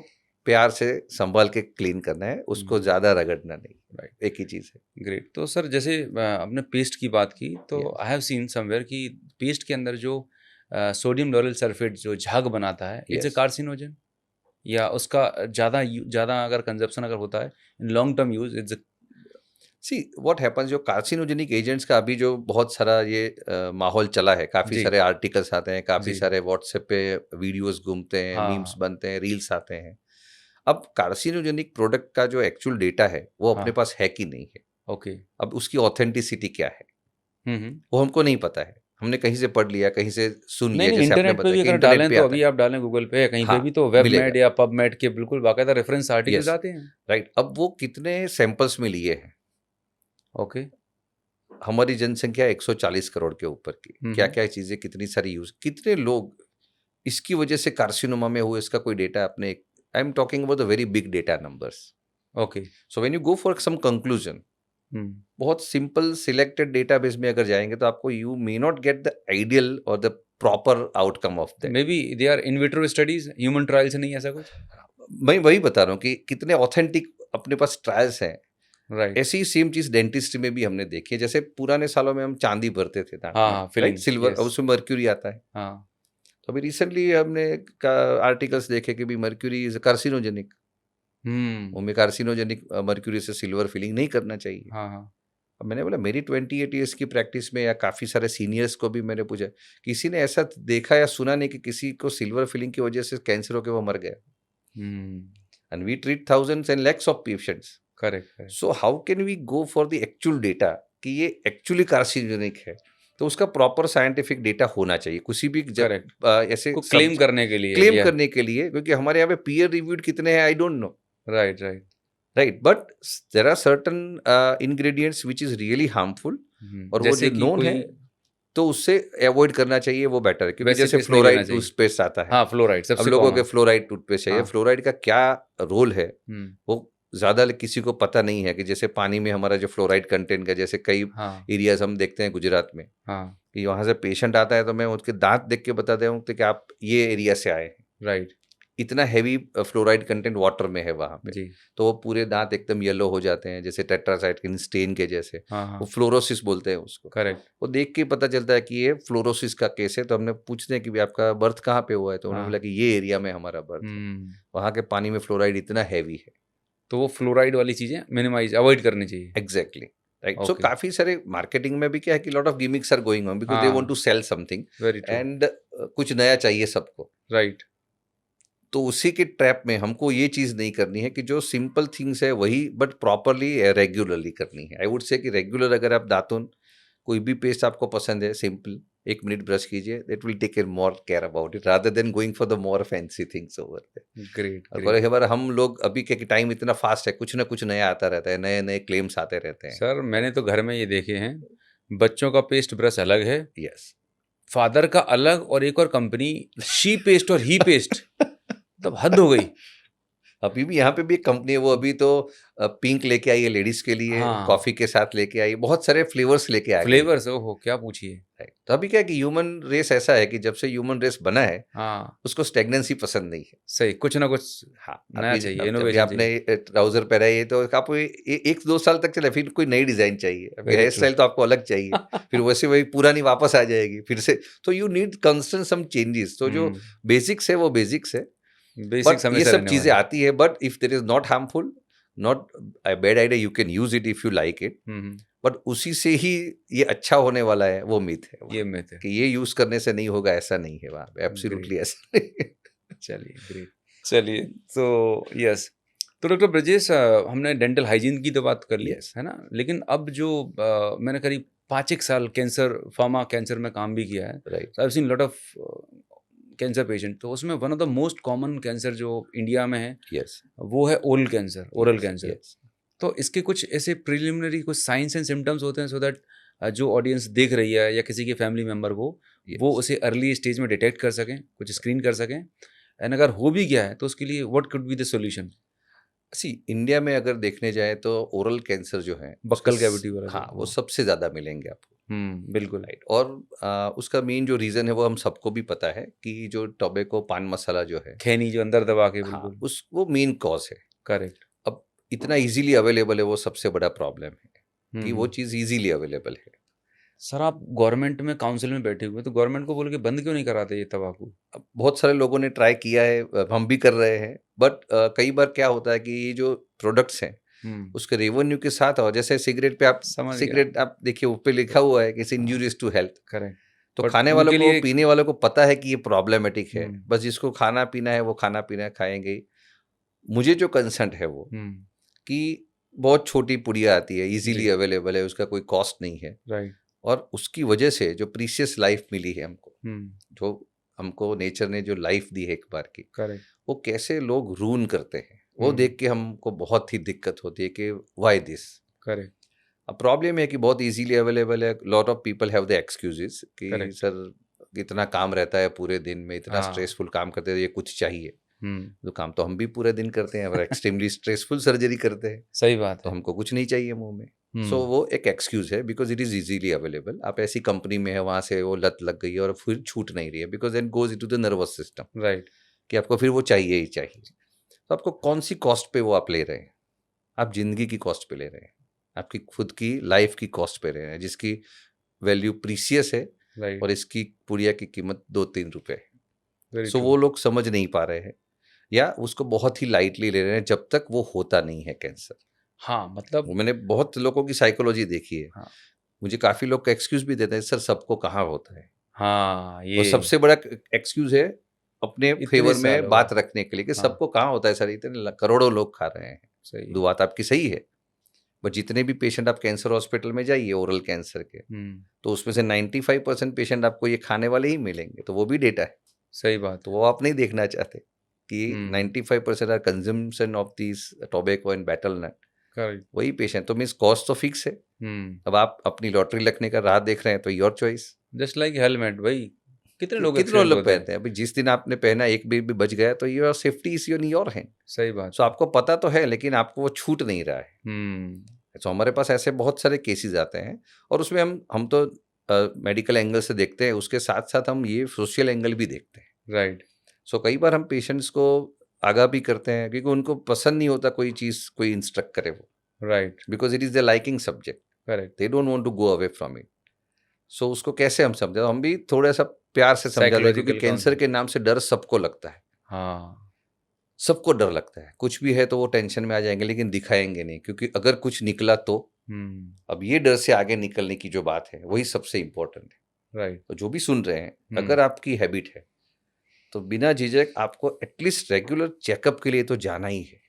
प्यार से संभाल के क्लीन करना है, उसको हुँ, ज्यादा रगड़ना नहीं, राइट, एक ही चीज है। ग्रेट। तो सर जैसे आपने पेस्ट की बात की, तो Yes. I have seen somewhere कि पेस्ट के अंदर जो सोडियम लॉरेल सल्फेट जो झाग बनाता है, इट्स अ Yes. कार्सिनोजन, या उसका ज़्यादा अगर कंजप्शन अगर होता है in long term use, it's a see what happens, जो कार्सिनोजेनिक एजेंट्स का अभी जो बहुत सारा ये माहौल चला है, काफी जी, सारे आर्टिकल्स आते हैं, काफी जी। सारे व्हाट्सएप पे वीडियोस घूमते हैं, मीम्स हाँ, बनते हैं, रील्स आते हैं। अब कार्सिनोजेनिक प्रोडक्ट का जो एक्चुअल डेटा है वो अपने हाँ, पास है कि नहीं है, ओके। अब उसकी ऑथेंटिसिटी क्या है, हुँ, हुँ। वो हमको नहीं पता है। हमने कहीं से पढ़ लिया, कहीं से सुन नहीं, लिया, नहीं, जैसे आपने इंटरनेट पे बताया भी कि अगर इंटरनेट डालें पे तो आता अभी है। आप डालें गूगल पे या कहीं पे हाँ, भी, तो मिलेगा। वेबमेड या पबमेड के बिल्कुल बाकायदा रेफरेंस आर्टिकल्स यस, आते हैं। राइट। अब वो कितने सैंपल्स में लिए हैं, ओके। हमारी जनसंख्या 140 करोड़ के ऊपर की, हुँ, क्या हुँ। क्या चीजें, कितनी सारी यूज, कितने लोग इसकी वजह से कार्सिनोमा में हुए, इसका कोई डेटा अपने, I am talking about the very big data numbers. Okay. So when you go for some conclusion, hmm. बहुत सिंपल सिलेक्टेड डेटाबेस में अगर जाएंगे तो आपको you may not get the ideal और the proper outcome of that. Maybe they are in vitro studies, human trials नहीं, ऐसा कुछ? मैं वही बता रहा हूँ कि कितने ऑथेंटिक अपने पास ट्रायल्स हैं। राइट। ऐसी सेम चीज डेंटिस्ट में भी हमने देखी है, जैसे पुराने सालों में हम चांदी भरते थे दांत हाँ, में, हाँ, राइट, फिलिंग्स, सिल्वर, अब यस। उसमें मर्क्यूरी आता है। हाँ। तो अभी रिसेंटली हमने आर्टिकल्स देखे कि भी मर्क्यूरी इज कार्सिनोजेनिक, हुँ। हमें कार्सिनोजेनिक मर्क्यूरी से सिल्वर फिलिंग नहीं करना चाहिए। हाँ, हाँ। अब मैंने बोला मेरी 28 ईयर्स की प्रैक्टिस में, या काफ़ी सारे सीनियर्स को भी मैंने पूछा, किसी ने ऐसा देखा या सुना नहीं कि किसी को सिल्वर फिलिंग की वजह से कैंसर होकर वो मर गया। हुँ। And we treat thousands and lakhs of patients. Correct, correct. So how can we go for the actual data कि ये एक्चुअली कार्सिनोजेनिक है? तो उसका प्रॉपर साइंटिफिक डेटा होना चाहिए किसी भी जब करेक्ट। ऐसे को सब क्लेम करने के लिए, क्लेम या करने के लिए, क्योंकि हमारे यहाँ पे पीयर रिव्यूड कितने हैं I don't know, right, right. Right, but there are certain ingredients which is really harmful, और वो जो जैसे कि नोन है, कोई तो उससे अवॉइड करना चाहिए, वो बेटर है। क्योंकि वैसी जैसे पेस्ट नहीं लेना फ्लोराइड चाहिए। टूथपेस्ट आता है, हाँ, फ्लोराइड अब सबसे लोगों के कॉमन। फ्लोराइड टूथपेस्ट है, हाँ। फ्लोराइड का क्या रोल है हुँ। वो ज्यादा किसी को पता नहीं है। कि जैसे पानी में हमारा जो फ्लोराइड कंटेंट का, जैसे कई हाँ, एरियाज हम देखते हैं गुजरात में, हाँ, कि वहां से पेशेंट आता है तो मैं उसके दांत देख के बताता हूँ कि आप ये एरिया से आए हैं, राइट। इतना हैवी फ्लोराइड कंटेंट वाटर में है वहां पे। जी। तो वो पूरे दांत एकदम येलो हो जाते हैं, जैसे टेट्रासाइक्लिन स्टेन के जैसे, हाँ, वो हाँ, फ्लोरोसिस बोलते हैं उसको। करेक्ट। वो देख के पता चलता है कि ये फ्लोरोसिस का केस है। तो हमने पूछते हैं कि भी आपका बर्थ कहाँ पे हुआ है, तो उन्होंने बोला हाँ। कि ये एरिया में हमारा बर्थ है, हुँ। वहाँ के पानी में फ्लोराइड इतना हैवी है। तो वो फ्लोराइड वाली चीज़ें मिनिमाइज़ अवॉइड करनी चाहिए। Exactly, right. So okay. काफी सारे मार्केटिंग में भी क्या है कि lot of gimmicks are going on, because they want हाँ, to sell something, very true. And कुछ नया चाहिए सबको। राइट। तो उसी के ट्रैप में हमको ये चीज नहीं करनी है कि जो सिंपल थिंग्स है वही, बट प्रॉपरली रेगुलरली करनी है। आई वुड से कि रेगुलर अगर आप दातुन कोई भी पेस्ट आपको पसंद है, सिंपल 1 मिनट ब्रश कीजिए, that will take more care about it rather than going for the more fancy things over there. Great, और ग्रेट। कई बार हम लोग अभी के टाइम इतना फास्ट है, कुछ ना कुछ नया आता रहता है, नए नए क्लेम्स आते रहते हैं। सर मैंने तो घर में ये देखे हैं, बच्चों का पेस्ट ब्रश अलग है, यस। फादर का अलग, और एक और कंपनी शी पेस्ट और ही पेस्ट, मतलब हद हो गई। अभी भी यहाँ पे भी एक कंपनी है, वो अभी तो पिंक लेके आई है लेडीज के लिए, हाँ। कॉफी के साथ लेके आई, बहुत सारे फ्लेवर्स लेके आ गई। फ्लेवर्स, ओहो क्या पूछिए। Right. तो अभी क्या है कि ह्यूमन रेस ऐसा है कि जब से ह्यूमन रेस बना है हाँ उसको स्टेगनेंसी पसंद नहीं है। सही, कुछ ना कुछ हाँ, नया अभी चाहिए, अभी इनोवेशन आपने चाहिए। ट्राउजर पहना है तो आपको 1-2 साल तक चले, फिर कोई नई डिजाइन चाहिए, अभी वेरी हेयर ट्रू। स्टाइल तो आपको अलग चाहिए, फिर वैसे वही पुरानी वापस आ जाएगी फिर से। तो you need constant some changes. तो जो बेसिक्स है वो बेसिक्स है, बेसिक्स बट ये हमेशा सब रहने चीजें वाले। आती है, but if there is not harmful, not a bad idea, you can use it if you like it, but उसी से ही ये अच्छा होने वाला है, वो मिथ है ये मिथ है। कि ये यूज करने से नहीं होगा, ऐसा नहीं है वहाँ पे, एब्सोल्युटली ऐसा नहीं है। चलिए ग्रेट। चलिए तो यस, तो डॉक्टर ब्रजेश, हमने डेंटल हाइजीन की तो बात कर ली Yes. है ना, लेकिन अब जो मैंने करीब 5-1 साल कैंसर, फार्मा कैंसर में काम भी किया है, right. I have seen lot of cancer patient. तो उसमें one of the most common cancer जो इंडिया में है यस। वो है oral cancer, oral cancer. Yes. तो इसके कुछ ऐसे प्रिलिमिनरी कुछ साइंस एंड सिम्टम्स होते हैं, सो दैट जो ऑडियंस देख रही है या किसी के फैमिली मेम्बर को, वो उसे अर्ली स्टेज में डिटेक्ट कर सकें, कुछ स्क्रीन कर सकें, एंड अगर हो भी गया है तो उसके लिए what could be the solution? See India में अगर देखने जाए तो ओरल कैंसर जो है, बक्कल कैविटी वाला जो, हाँ, वो सबसे ज्यादा मिलेंगे आपको। बिल्कुल। राइट। और उसका मेन जो रीजन है वो हम सबको भी पता है कि जो टोबैको, पान मसाला जो है, खैनी जो अंदर दबा के, हाँ, बिल्कुल उस वो मेन कॉज है। करेक्ट। अब इतना इजीली अवेलेबल है, वो सबसे बड़ा प्रॉब्लम है कि वो चीज़ इजीली अवेलेबल है। सर आप गवर्नमेंट में काउंसिल में बैठे हुए, तो गवर्नमेंट को बोल के बंद क्यों नहीं कराते ये तंबाकू? अब बहुत सारे लोगों ने ट्राई किया है, हम भी कर रहे हैं, बट कई बार क्या होता है कि ये जो प्रोडक्ट्स हैं उसके रेवेन्यू के साथ, और जैसे सिगरेट पे आप समझ गया। सिगरेट आप देखिए ऊपर लिखा हुआ है कि it's injurious to health, correct. तो But खाने वालों उनके को, लिए पीने वालों को पता है कि ये प्रॉब्लमेटिक है, हम्म। बस जिसको खाना पीना है वो खाना पीना खाएंगे ही। मुझे जो कंसर्न है वो कि बहुत छोटी पुड़िया आती है, इजीली जी। अवेलेबल है, उसका कोई कॉस्ट नहीं है, राइट। और उसकी वजह से जो प्रीशियस लाइफ मिली है हमको, जो हमको नेचर ने जो लाइफ दी है एक बार की, करेक्ट। वो कैसे लोग रून करते हैं, वो देख के हमको बहुत ही दिक्कत होती है कि व्हाई दिस। करेक्ट। अब प्रॉब्लम है कि बहुत इजीली अवेलेबल है, lot of people have the excuses कि Correct. सर इतना काम रहता है पूरे दिन में, इतना हाँ। स्ट्रेसफुल काम करते हैं, ये कुछ चाहिए। तो काम तो हम भी पूरे दिन करते हैं, और एक्सट्रीमली स्ट्रेसफुल सर्जरी करते हैं, सही बात तो है। हमको कुछ नहीं चाहिए मुंह में। सो वो एक एक्सक्यूज है, because it is easily available. आप ऐसी कंपनी में है, वहां से वो लत लग गई है और फिर छूट नहीं रही है, because then goes into the nervous system, right. कि आपको फिर वो चाहिए ही चाहिए। तो आपको कौन सी कॉस्ट पे वो आप ले रहे हैं? आप जिंदगी की कॉस्ट पे ले रहे हैं, आपकी खुद की लाइफ की कॉस्ट पे ले रहे हैं, जिसकी वैल्यू प्रीसियस है, राइट। और इसकी पुड़िया की कीमत 2-3 रुपए है। Very so true. वो लोग समझ नहीं पा रहे हैं, या उसको बहुत ही लाइटली ले रहे हैं जब तक वो होता नहीं है कैंसर। हाँ मतलब वो मैंने बहुत लोगों की साइकोलॉजी देखी है। हाँ। मुझे काफी लोग एक्सक्यूज भी देते हैं, सर सबको कहाँ होता है। हाँ वो ये सबसे बड़ा एक्सक्यूज है अपने इतने फेवर साल में हो बात गए। रखने के लिए कि हाँ। सबको कहाँ होता है सर, इतने करोड़ों लोग खा रहे हैं। सही। दो बात आपकी सही है, बट जितने भी पेशेंट आप कैंसर हॉस्पिटल में जाइए ओरल कैंसर के, तो उसमें से 95% पेशेंट आपको ये खाने वाले ही मिलेंगे, तो वो भी डेटा है। सही बात। तो वो आप नहीं देखना चाहते कि 95% are consumption of this tobacco and betel nut, correct. वही पेशेंट। तो मीन्स कॉस्ट तो फिक्स है। अब आप अपनी लॉटरी लगने का राह देख रहे हैं, तो your choice. Just like helmet भाई, कितने लोग कितने एक्सीडेंट लोग होते हैं। पहनते हैं? अभी जिस दिन आपने पहना, एक भी बच गया, तो your safety is in your hand. सही बात। सो आपको पता तो है, लेकिन आपको वो छूट नहीं रहा है। तो हमारे पास ऐसे बहुत सारे केसेस आते हैं, और उसमें हम तो मेडिकल एंगल से देखते हैं, उसके साथ साथ हम ये सोशल एंगल भी देखते हैं। राइट। सो कई बार हम पेशेंट्स को आगाह भी करते हैं, क्योंकि उनको पसंद नहीं होता कोई चीज़ कोई इंस्ट्रक्ट करे वो, right. Because it is the liking subject, correct. They don't want to go away from it. So उसको कैसे हम समझे? हम भी थोड़ा सा प्यार से समझाते हैं, क्योंकि Psychological कैंसर counseling। के नाम से डर सबको लगता है। हाँ। सबको डर लगता है, कुछ भी है तो वो टेंशन में आ जाएंगे, लेकिन दिखाएंगे नहीं, क्योंकि अगर कुछ निकला तो। अब ये डर से आगे निकलने की जो बात है, वही सबसे इम्पोर्टेंट है। राइट। तो जो भी सुन रहे हैं, अगर आपकी हैबिट है, तो बिना झिझक आपको एटलीस्ट रेगुलर चेकअप के लिए तो जाना ही है।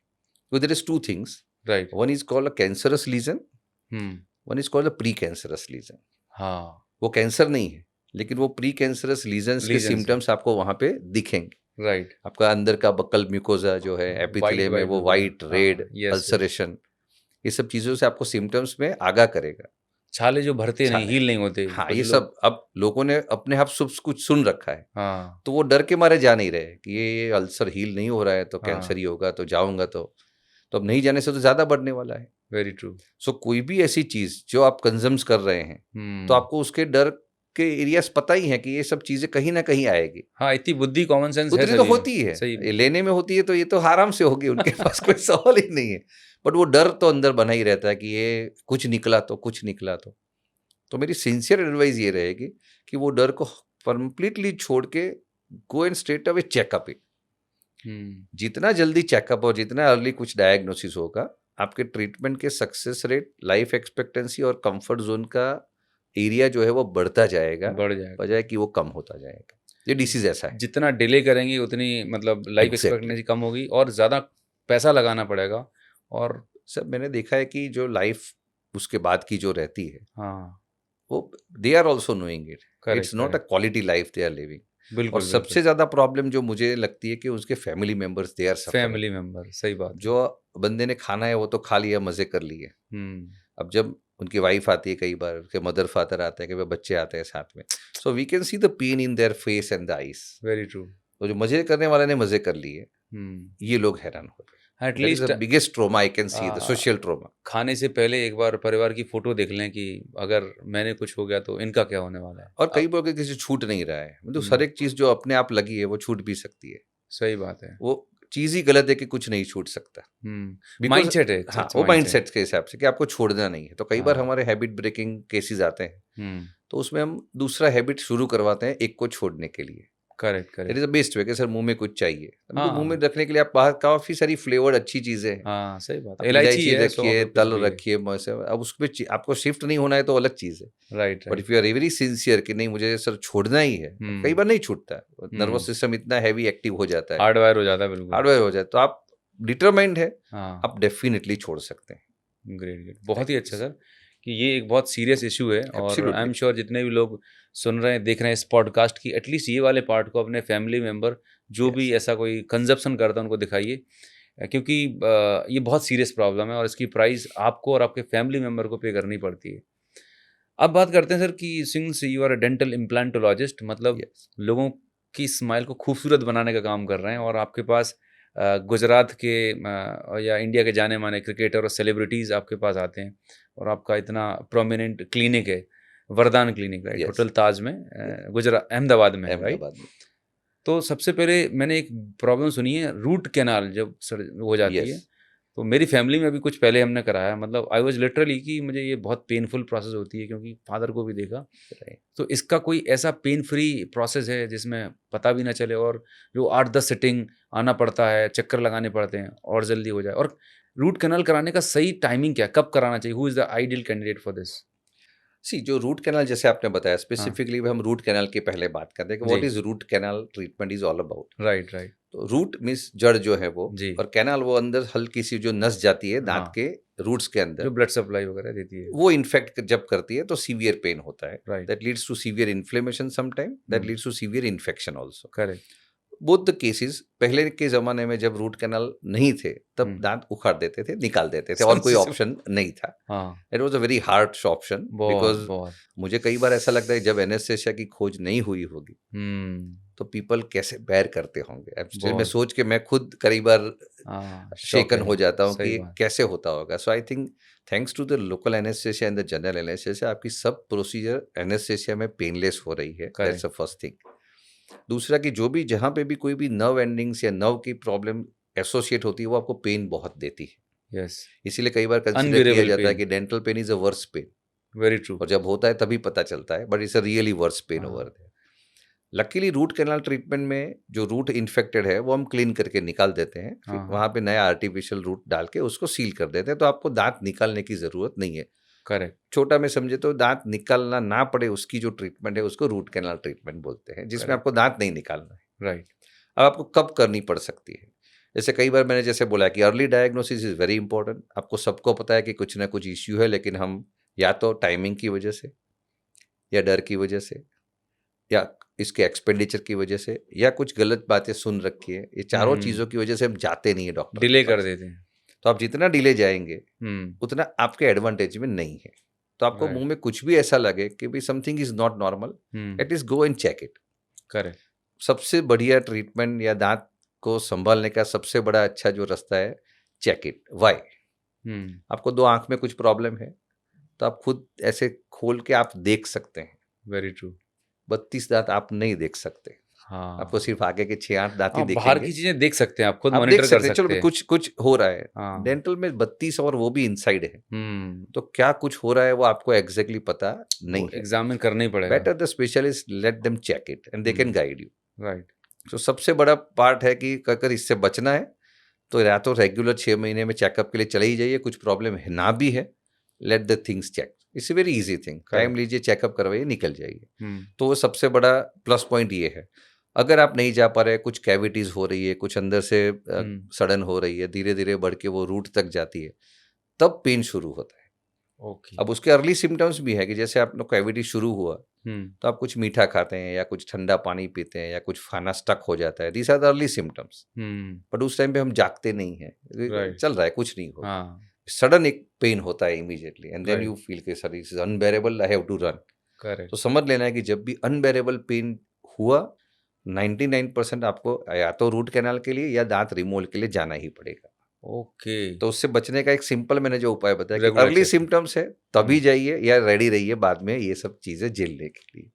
So there is two things. Right. One is called a cancerous lesion. One is called a pre-cancerous lesion. हाँ। वो कैंसर नहीं है, लेकिन वो प्री कैंसरस लीजन्स के Lesions सिम्टम्स आपको वहां पे दिखेंगे। राइट। आपका अंदर का बक्कल म्यूकोजा जो है, एपिथेलियम में वो वाइट, रेड, यस। अल्सरेशन, ये सब चीजों से आपको सिम्टम्स में आगाह करेगा। छाले जो भरते नहीं, छाले। हील नहीं होते। हाँ, कुछ ये लोग, सब अब लोगों ने अपने आप सब कुछ सुन रखा है, हाँ, तो वो डर के मारे जा नहीं रहे कि ये अल्सर हील नहीं हो रहा है तो कैंसर हाँ, ही होगा, तो जाऊंगा तो अब नहीं जाने से तो ज्यादा बढ़ने वाला है। Very true. सो कोई भी ऐसी चीज जो आप कंज्यूम्स कर रहे हैं, तो आपको उसके डर के एरियाज पता ही है कि ये सब चीजें कहीं ना कहीं आएगी। हाँ, इतनी बुद्धि, कॉमन सेंस है उतनी तो सभी में। होती है, सही ये लेने में होती है, तो ये तो आराम से होगी, उनके पास कोई सवाल ही नहीं है। बट वो डर तो अंदर बना ही रहता है कि ये कुछ निकला तो, कुछ निकला तो मेरी सिंसियर एडवाइस ये रहेगी कि वो डर को कंप्लीटली छोड़ के go and straight away checkup it. जितना जल्दी चेकअप और जितना अर्ली कुछ डायग्नोसिस होगा, आपके ट्रीटमेंट के सक्सेस रेट, लाइफ एक्सपेक्टेंसी और कंफर्ट जोन का एरिया जो है वो बढ़ता जाएगा, बढ़ जाएगा। बजाय कि वो कम होता जाएगा। ये डिसीज ऐसा है। जितना डिले करेंगे उतनी मतलब लाइफ Exactly. एक्सपेक्टेंसी कम होगी और ज़्यादा पैसा लगाना पड़ेगा। और सब मैंने देखा है कि जो लाइफ उसके बाद की जो रहती है, हाँ, वो they are also knowing it, it's not a quality life they are living. और बिल्कुल, सबसे ज्यादा प्रॉब्लम जो मुझे लगती है कि उसके family members they are suffering. Family member, सही बात है। जो बंदे ने खाना है वो तो खा लिया, मजे कर लिए, अब जब उनकी वाइफ आती है, कई बार उसके मदर फादर आते हैं, कई बार बच्चे आते हैं साथ में, so we can see the pain in their face and the eyes. Very true. तो जो मजे करने वाले ने मजे कर लिए, ये लोग हैरान हो रहे हैं। At least biggest trauma I can see, the social trauma. खाने से पहले एक बार परिवार की फोटो देख लें कि अगर मैंने कुछ हो गया तो इनका क्या होने वाला है। और कई बार किसी छूट नहीं रहा है, मतलब हर एक चीज जो अपने आप लगी है वो छूट भी सकती है। सही बात है। वो चीज ही गलत है कि कुछ नहीं छूट सकता। माइंडसेट है। हाँ, वो माइंडसेट के हिसाब से कि आपको छोड़ना नहीं है। तो कई बार हाँ। हमारे हैबिट ब्रेकिंग केसेस आते हैं, तो उसमें हम दूसरा हैबिट शुरू करवाते हैं एक को छोड़ने के लिए। Correct it correct. Is the best way कि सर मुंह में कुछ चाहिए, हाँ, मुंह में रखने के लिए आप बाहर काफी सारी फ्लेवर्ड अच्छी चीजें हैं, हाँ, सही बात है। आप इलायची इलायची है, सौंफ रखिए, है, कुछ तल भी है। रखिए, अब उसमें आपको शिफ्ट नहीं होना है तो अलग चीज है। Right but right. If you are very sincere कि नहीं मुझे सर छोड़ना ही है, कई बार नहीं छूटता, नर्वस सिस्टम इतना हैवी एक्टिव हो जाता है, हार्डवायर हो जाता है, बिल्कुल हार्डवेयर हो जाए, तो आप डिटरमाइंड है, हाँ। आप डेफिनेटली छोड़ सकते हैं। ग्रेट ग्रेट, बहुत ही अच्छा सर कि ये एक बहुत सीरियस इशू है। और आई एम श्योर जितने भी लोग सुन रहे हैं, देख रहे हैं इस पॉडकास्ट की, एटलीस्ट ये वाले पार्ट को अपने फैमिली मेम्बर जो भी ऐसा कोई कंजप्शन करता है उनको दिखाइए, क्योंकि ये बहुत सीरियस प्रॉब्लम है और इसकी प्राइस आपको और आपके फैमिली मेम्बर को पे करनी पड़ती है। अब बात करते हैं सर कि since you are a dental implantologist, मतलब लोगों की स्माइल को खूबसूरत बनाने का काम कर रहे हैं, और आपके पास गुजरात के या इंडिया के जाने माने क्रिकेटर और सेलिब्रिटीज़ आपके पास आते हैं, और आपका इतना प्रोमिनेंट क्लिनिक है, वरदान क्लिनिक, राइट, होटल ताज में, गुजरात, अहमदाबाद में है, राइट। तो सबसे पहले मैंने एक प्रॉब्लम सुनी है, रूट कैनाल जब सर हो जाती है, तो मेरी फैमिली में भी कुछ पहले हमने कराया, मतलब आई वाज लिटरली कि मुझे ये बहुत पेनफुल प्रोसेस होती है, क्योंकि फादर को भी देखा। तो इसका कोई ऐसा पेन फ्री प्रोसेस है जिसमें पता भी ना चले, और जो 8-10 सिटिंग आना पड़ता है, चक्कर लगाने पड़ते हैं और जल्दी हो जाए? और रूट कैनाल कराने का सही टाइमिंग क्या, कब कराना चाहिए? Who is the ideal candidate for this? See जो रूट कैनाल जैसे आपने बताया स्पेसिफिकली, हम रूट कैनाल की पहले बात करते हैं कि what is root canal treatment is all about. Right right. तो रूट मींस जड़ जो है वो, जी। और कैनाल वो अंदर हल्की सी जो नस जाती है दांत के रूट्स के अंदर, जो ब्लड सप्लाई वगैरह देती है, वो इन्फेक्ट जब करती है तो सीवियर पेन होता है, Right. That leads to severe inflammation, sometime that leads to severe infection also. Correct. Both the cases, पहले के जमाने में जब रूट कैनाल नहीं थे तब दांत उखाड़ देते थे, निकाल देते थे, और कोई ऑप्शन नहीं था। It was a very hard option, because मुझे कई बार ऐसा लगता है जब एनेस्थेसिया की खोज नहीं हुई होगी तो पीपल कैसे बेयर करते होंगे। मैं सोच के मैं खुद कई बार शेकन हो जाता हूँ कि कैसे होता होगा। So I think thanks to the local anaesthesia and the general anaesthesia, आपकी सब प्रोसीजर एनेस्थेसिया में पेनलेस हो रही है। That's the first thing. दूसरा कि जो भी जहाँ पे भी कोई भी नर्व एंडिंग्स या नर्व की प्रॉब्लम एसोसिएट होती है वो आपको पेन बहुत देती है। यस। इसीलिए कई बार कंसीडर किया जाता है कि dental pain is a worse pain. Very true. और जब होता है तभी पता चलता है, but it's a really worse pain over there. Luckily root canal treatment में जो रूट इन्फेक्टेड है वो हम क्लीन करके निकाल देते हैं, फिर वहाँ पे नया आर्टिफिशियल रूट डाल के उसको सील कर देते हैं, तो आपको दांत निकालने की जरूरत नहीं है। करेक्ट। छोटा में समझे तो दांत निकालना ना पड़े उसकी जो ट्रीटमेंट है उसको रूट कैनाल ट्रीटमेंट बोलते हैं, जिसमें आपको दांत नहीं निकालना है। राइट। अब आपको कब करनी पड़ सकती है, जैसे कई बार मैंने जैसे बोला कि early diagnosis is very important. आपको सबको पता है कि कुछ ना कुछ इश्यू है, लेकिन हम या तो टाइमिंग की वजह से, या डर की वजह से, या इसके एक्सपेंडिचर की वजह से, या कुछ गलत बातें सुन रखी है, ये चारों चीज़ों की वजह से हम जाते नहीं है डॉक्टर, डिले कर देते हैं। तो आप जितना डिले जाएंगे उतना आपके एडवांटेज में नहीं है। तो आपको मुंह में कुछ भी ऐसा लगे कि भाई something is not normal, at least go and check it. Correct. सबसे बढ़िया ट्रीटमेंट या दांत को संभालने का सबसे बड़ा अच्छा जो रास्ता है, चेक इट। वाई? आपको 2 आंख में कुछ प्रॉब्लम है तो आप खुद ऐसे खोल के आप देख सकते हैं। Very true. 32 दांत आप नहीं देख सकते। हाँ, आपको सिर्फ आगे के 6-8 दांत ही हाँ, दिखेंगे। बाहर की चीजें देख सकते हैं, आप खुद आप देख मॉनिटर कर सकते हैं, सकते चलो हैं। कुछ कुछ हो रहा है। हाँ। डेंटल में 32 और वो भी इनसाइड है, हम्म। तो क्या कुछ हो रहा है वो आपको एग्जैक्टली पता नहीं वो है। एग्जामिन करना ही पड़ेगा। Better the specialist let them check it and they can guide you. Right. तो सबसे बड़ा पार्ट है कि अगर इससे बचना है तो या तो रेगुलर 6 महीने में चेकअप के लिए चले ही जाइए, कुछ प्रॉब्लम है ना भी है, let the things check. It's very easy thing, time लीजिए, चेकअप करवाइए, निकल जाइए। तो वो सबसे बड़ा प्लस पॉइंट ये है। अगर आप नहीं जा पा रहे, कुछ कैविटीज हो रही है, कुछ अंदर से सड़न हो रही है, धीरे धीरे बढ़ के वो रूट तक जाती है, तब पेन शुरू होता है। ओके। अब उसके अर्ली सिम्टम्स भी है कि जैसे आप लोग कैविटी शुरू हुआ तो आप कुछ मीठा खाते हैं या कुछ ठंडा पानी पीते हैं या कुछ खाना स्टक हो जाता है, these are the early symptoms. But उस टाइम पे हम जागते नहीं है, चल रहा है, कुछ नहीं हो। सडन एक पेन होता है immediately and then you feel कि sir this is unbearable, I have to run. Correct. तो समझ लेना है कि जब भी अनबेरेबल पेन हुआ, 99% आपको या तो रूट कैनाल के लिए या दांत रिमूवल के लिए जाना ही पड़ेगा। ओके। तो उससे बचने का एक सिंपल मैंने जो उपाय बताया कि Regular अर्ली check. सिम्टम्स है तभी जाइए या रेडी रहिए बाद में ये सब चीजें झेलने के लिए।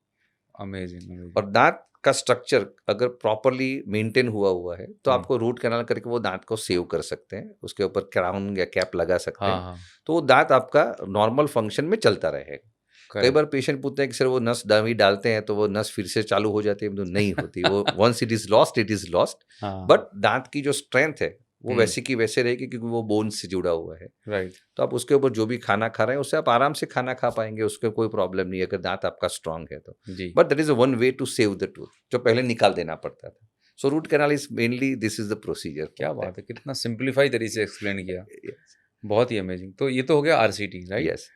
अमेजिंग। और दांत का स्ट्रक्चर अगर प्रॉपरली मेंटेन हुआ है तो आपको रूट कैनाल करके वो दांत को सेव कर सकते हैं, उसके ऊपर क्राउन या कैप लगा सकते हैं। हाँ। तो वो दांत आपका नॉर्मल फंक्शन में चलता रहेगा। कई बार पेशेंट पूछते हैं कि सर वो नस दवाई डालते हैं तो वो नस फिर से चालू हो जाती है, तो नहीं होती वो। Once it is lost. But दांत की जो स्ट्रेंथ है वो वैसी की वैसे रहेगी क्योंकि वो बोन से जुड़ा हुआ है। राइट। तो आप उसके ऊपर जो भी खाना खा रहे हैं उससे आप आराम से खाना खा पाएंगे, उसके कोई प्रॉब्लम नहीं है अगर दांत आपका स्ट्रांग है तो। But that is one way to save the tooth, जो पहले निकाल देना पड़ता था। So root canal is mainly this is the procedure. क्या बात है, कितना सिंप्लीफाई तरीके से एक्सप्लेन किया। बहुत ही अमेजिंग। तो ये तो हो गया आरसीटी, राइट? यस।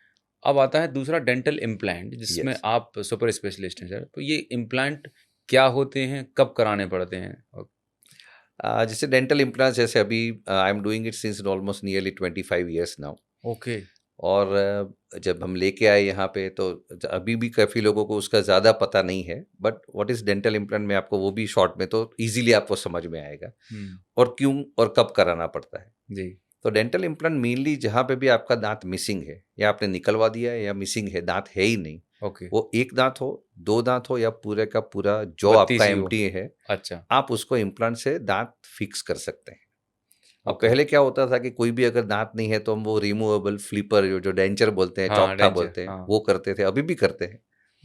अब आता है दूसरा डेंटल इम्प्लांट, जिसमें आप सुपर स्पेशलिस्ट हैं सर। तो ये इम्प्लांट क्या होते हैं, कब कराने पड़ते हैं? जैसे डेंटल इम्प्लांट्स, जैसे अभी I am doing it since almost nearly 25 years now. Okay. और जब हम लेके आए यहाँ पे तो अभी भी काफ़ी लोगों को उसका ज़्यादा पता नहीं है। But what is dental implant में आपको वो भी शॉर्ट में तो इजीली आपको समझ में आएगा और क्यों और कब कराना पड़ता है जी। तो डेंटल इम्प्लांट मेनली जहाँ पे भी आपका दांत मिसिंग है या आपने निकलवा दिया है या मिसिंग है, दांत है ही नहीं, ओके। वो एक दांत हो, 2 दांत हो या पूरे का पूरा जो आपका एम्प्टी है, अच्छा, आप उसको इम्प्लांट से दांत फिक्स कर सकते हैं। अब पहले क्या होता था कि कोई भी अगर दांत नहीं है तो हम वो रिमूवेबल फ्लिपर जो डेंचर बोलते हैं, चौकठा बोलते हैं, वो करते थे, अभी भी करते हैं,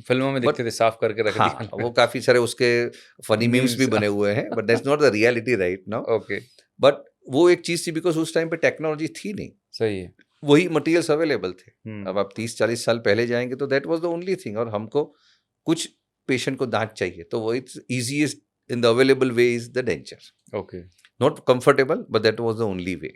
फिल्मों में दिखते थे, साफ करके रख दिया। वो काफी सारे उसके फनी मीम्स भी बने हुए हैं, but that's not the reality right now. Okay. But वो एक चीज थी बिकॉज उस टाइम पे टेक्नोलॉजी थी नहीं। सही है। वही मटेरियल्स अवेलेबल थे। अब आप 30-40 साल पहले जाएंगे तो that was the only thing. और हमको कुछ पेशेंट को दांत चाहिए तो वो it's easiest in the available way is the denture. Okay. Not comfortable but that was the only way.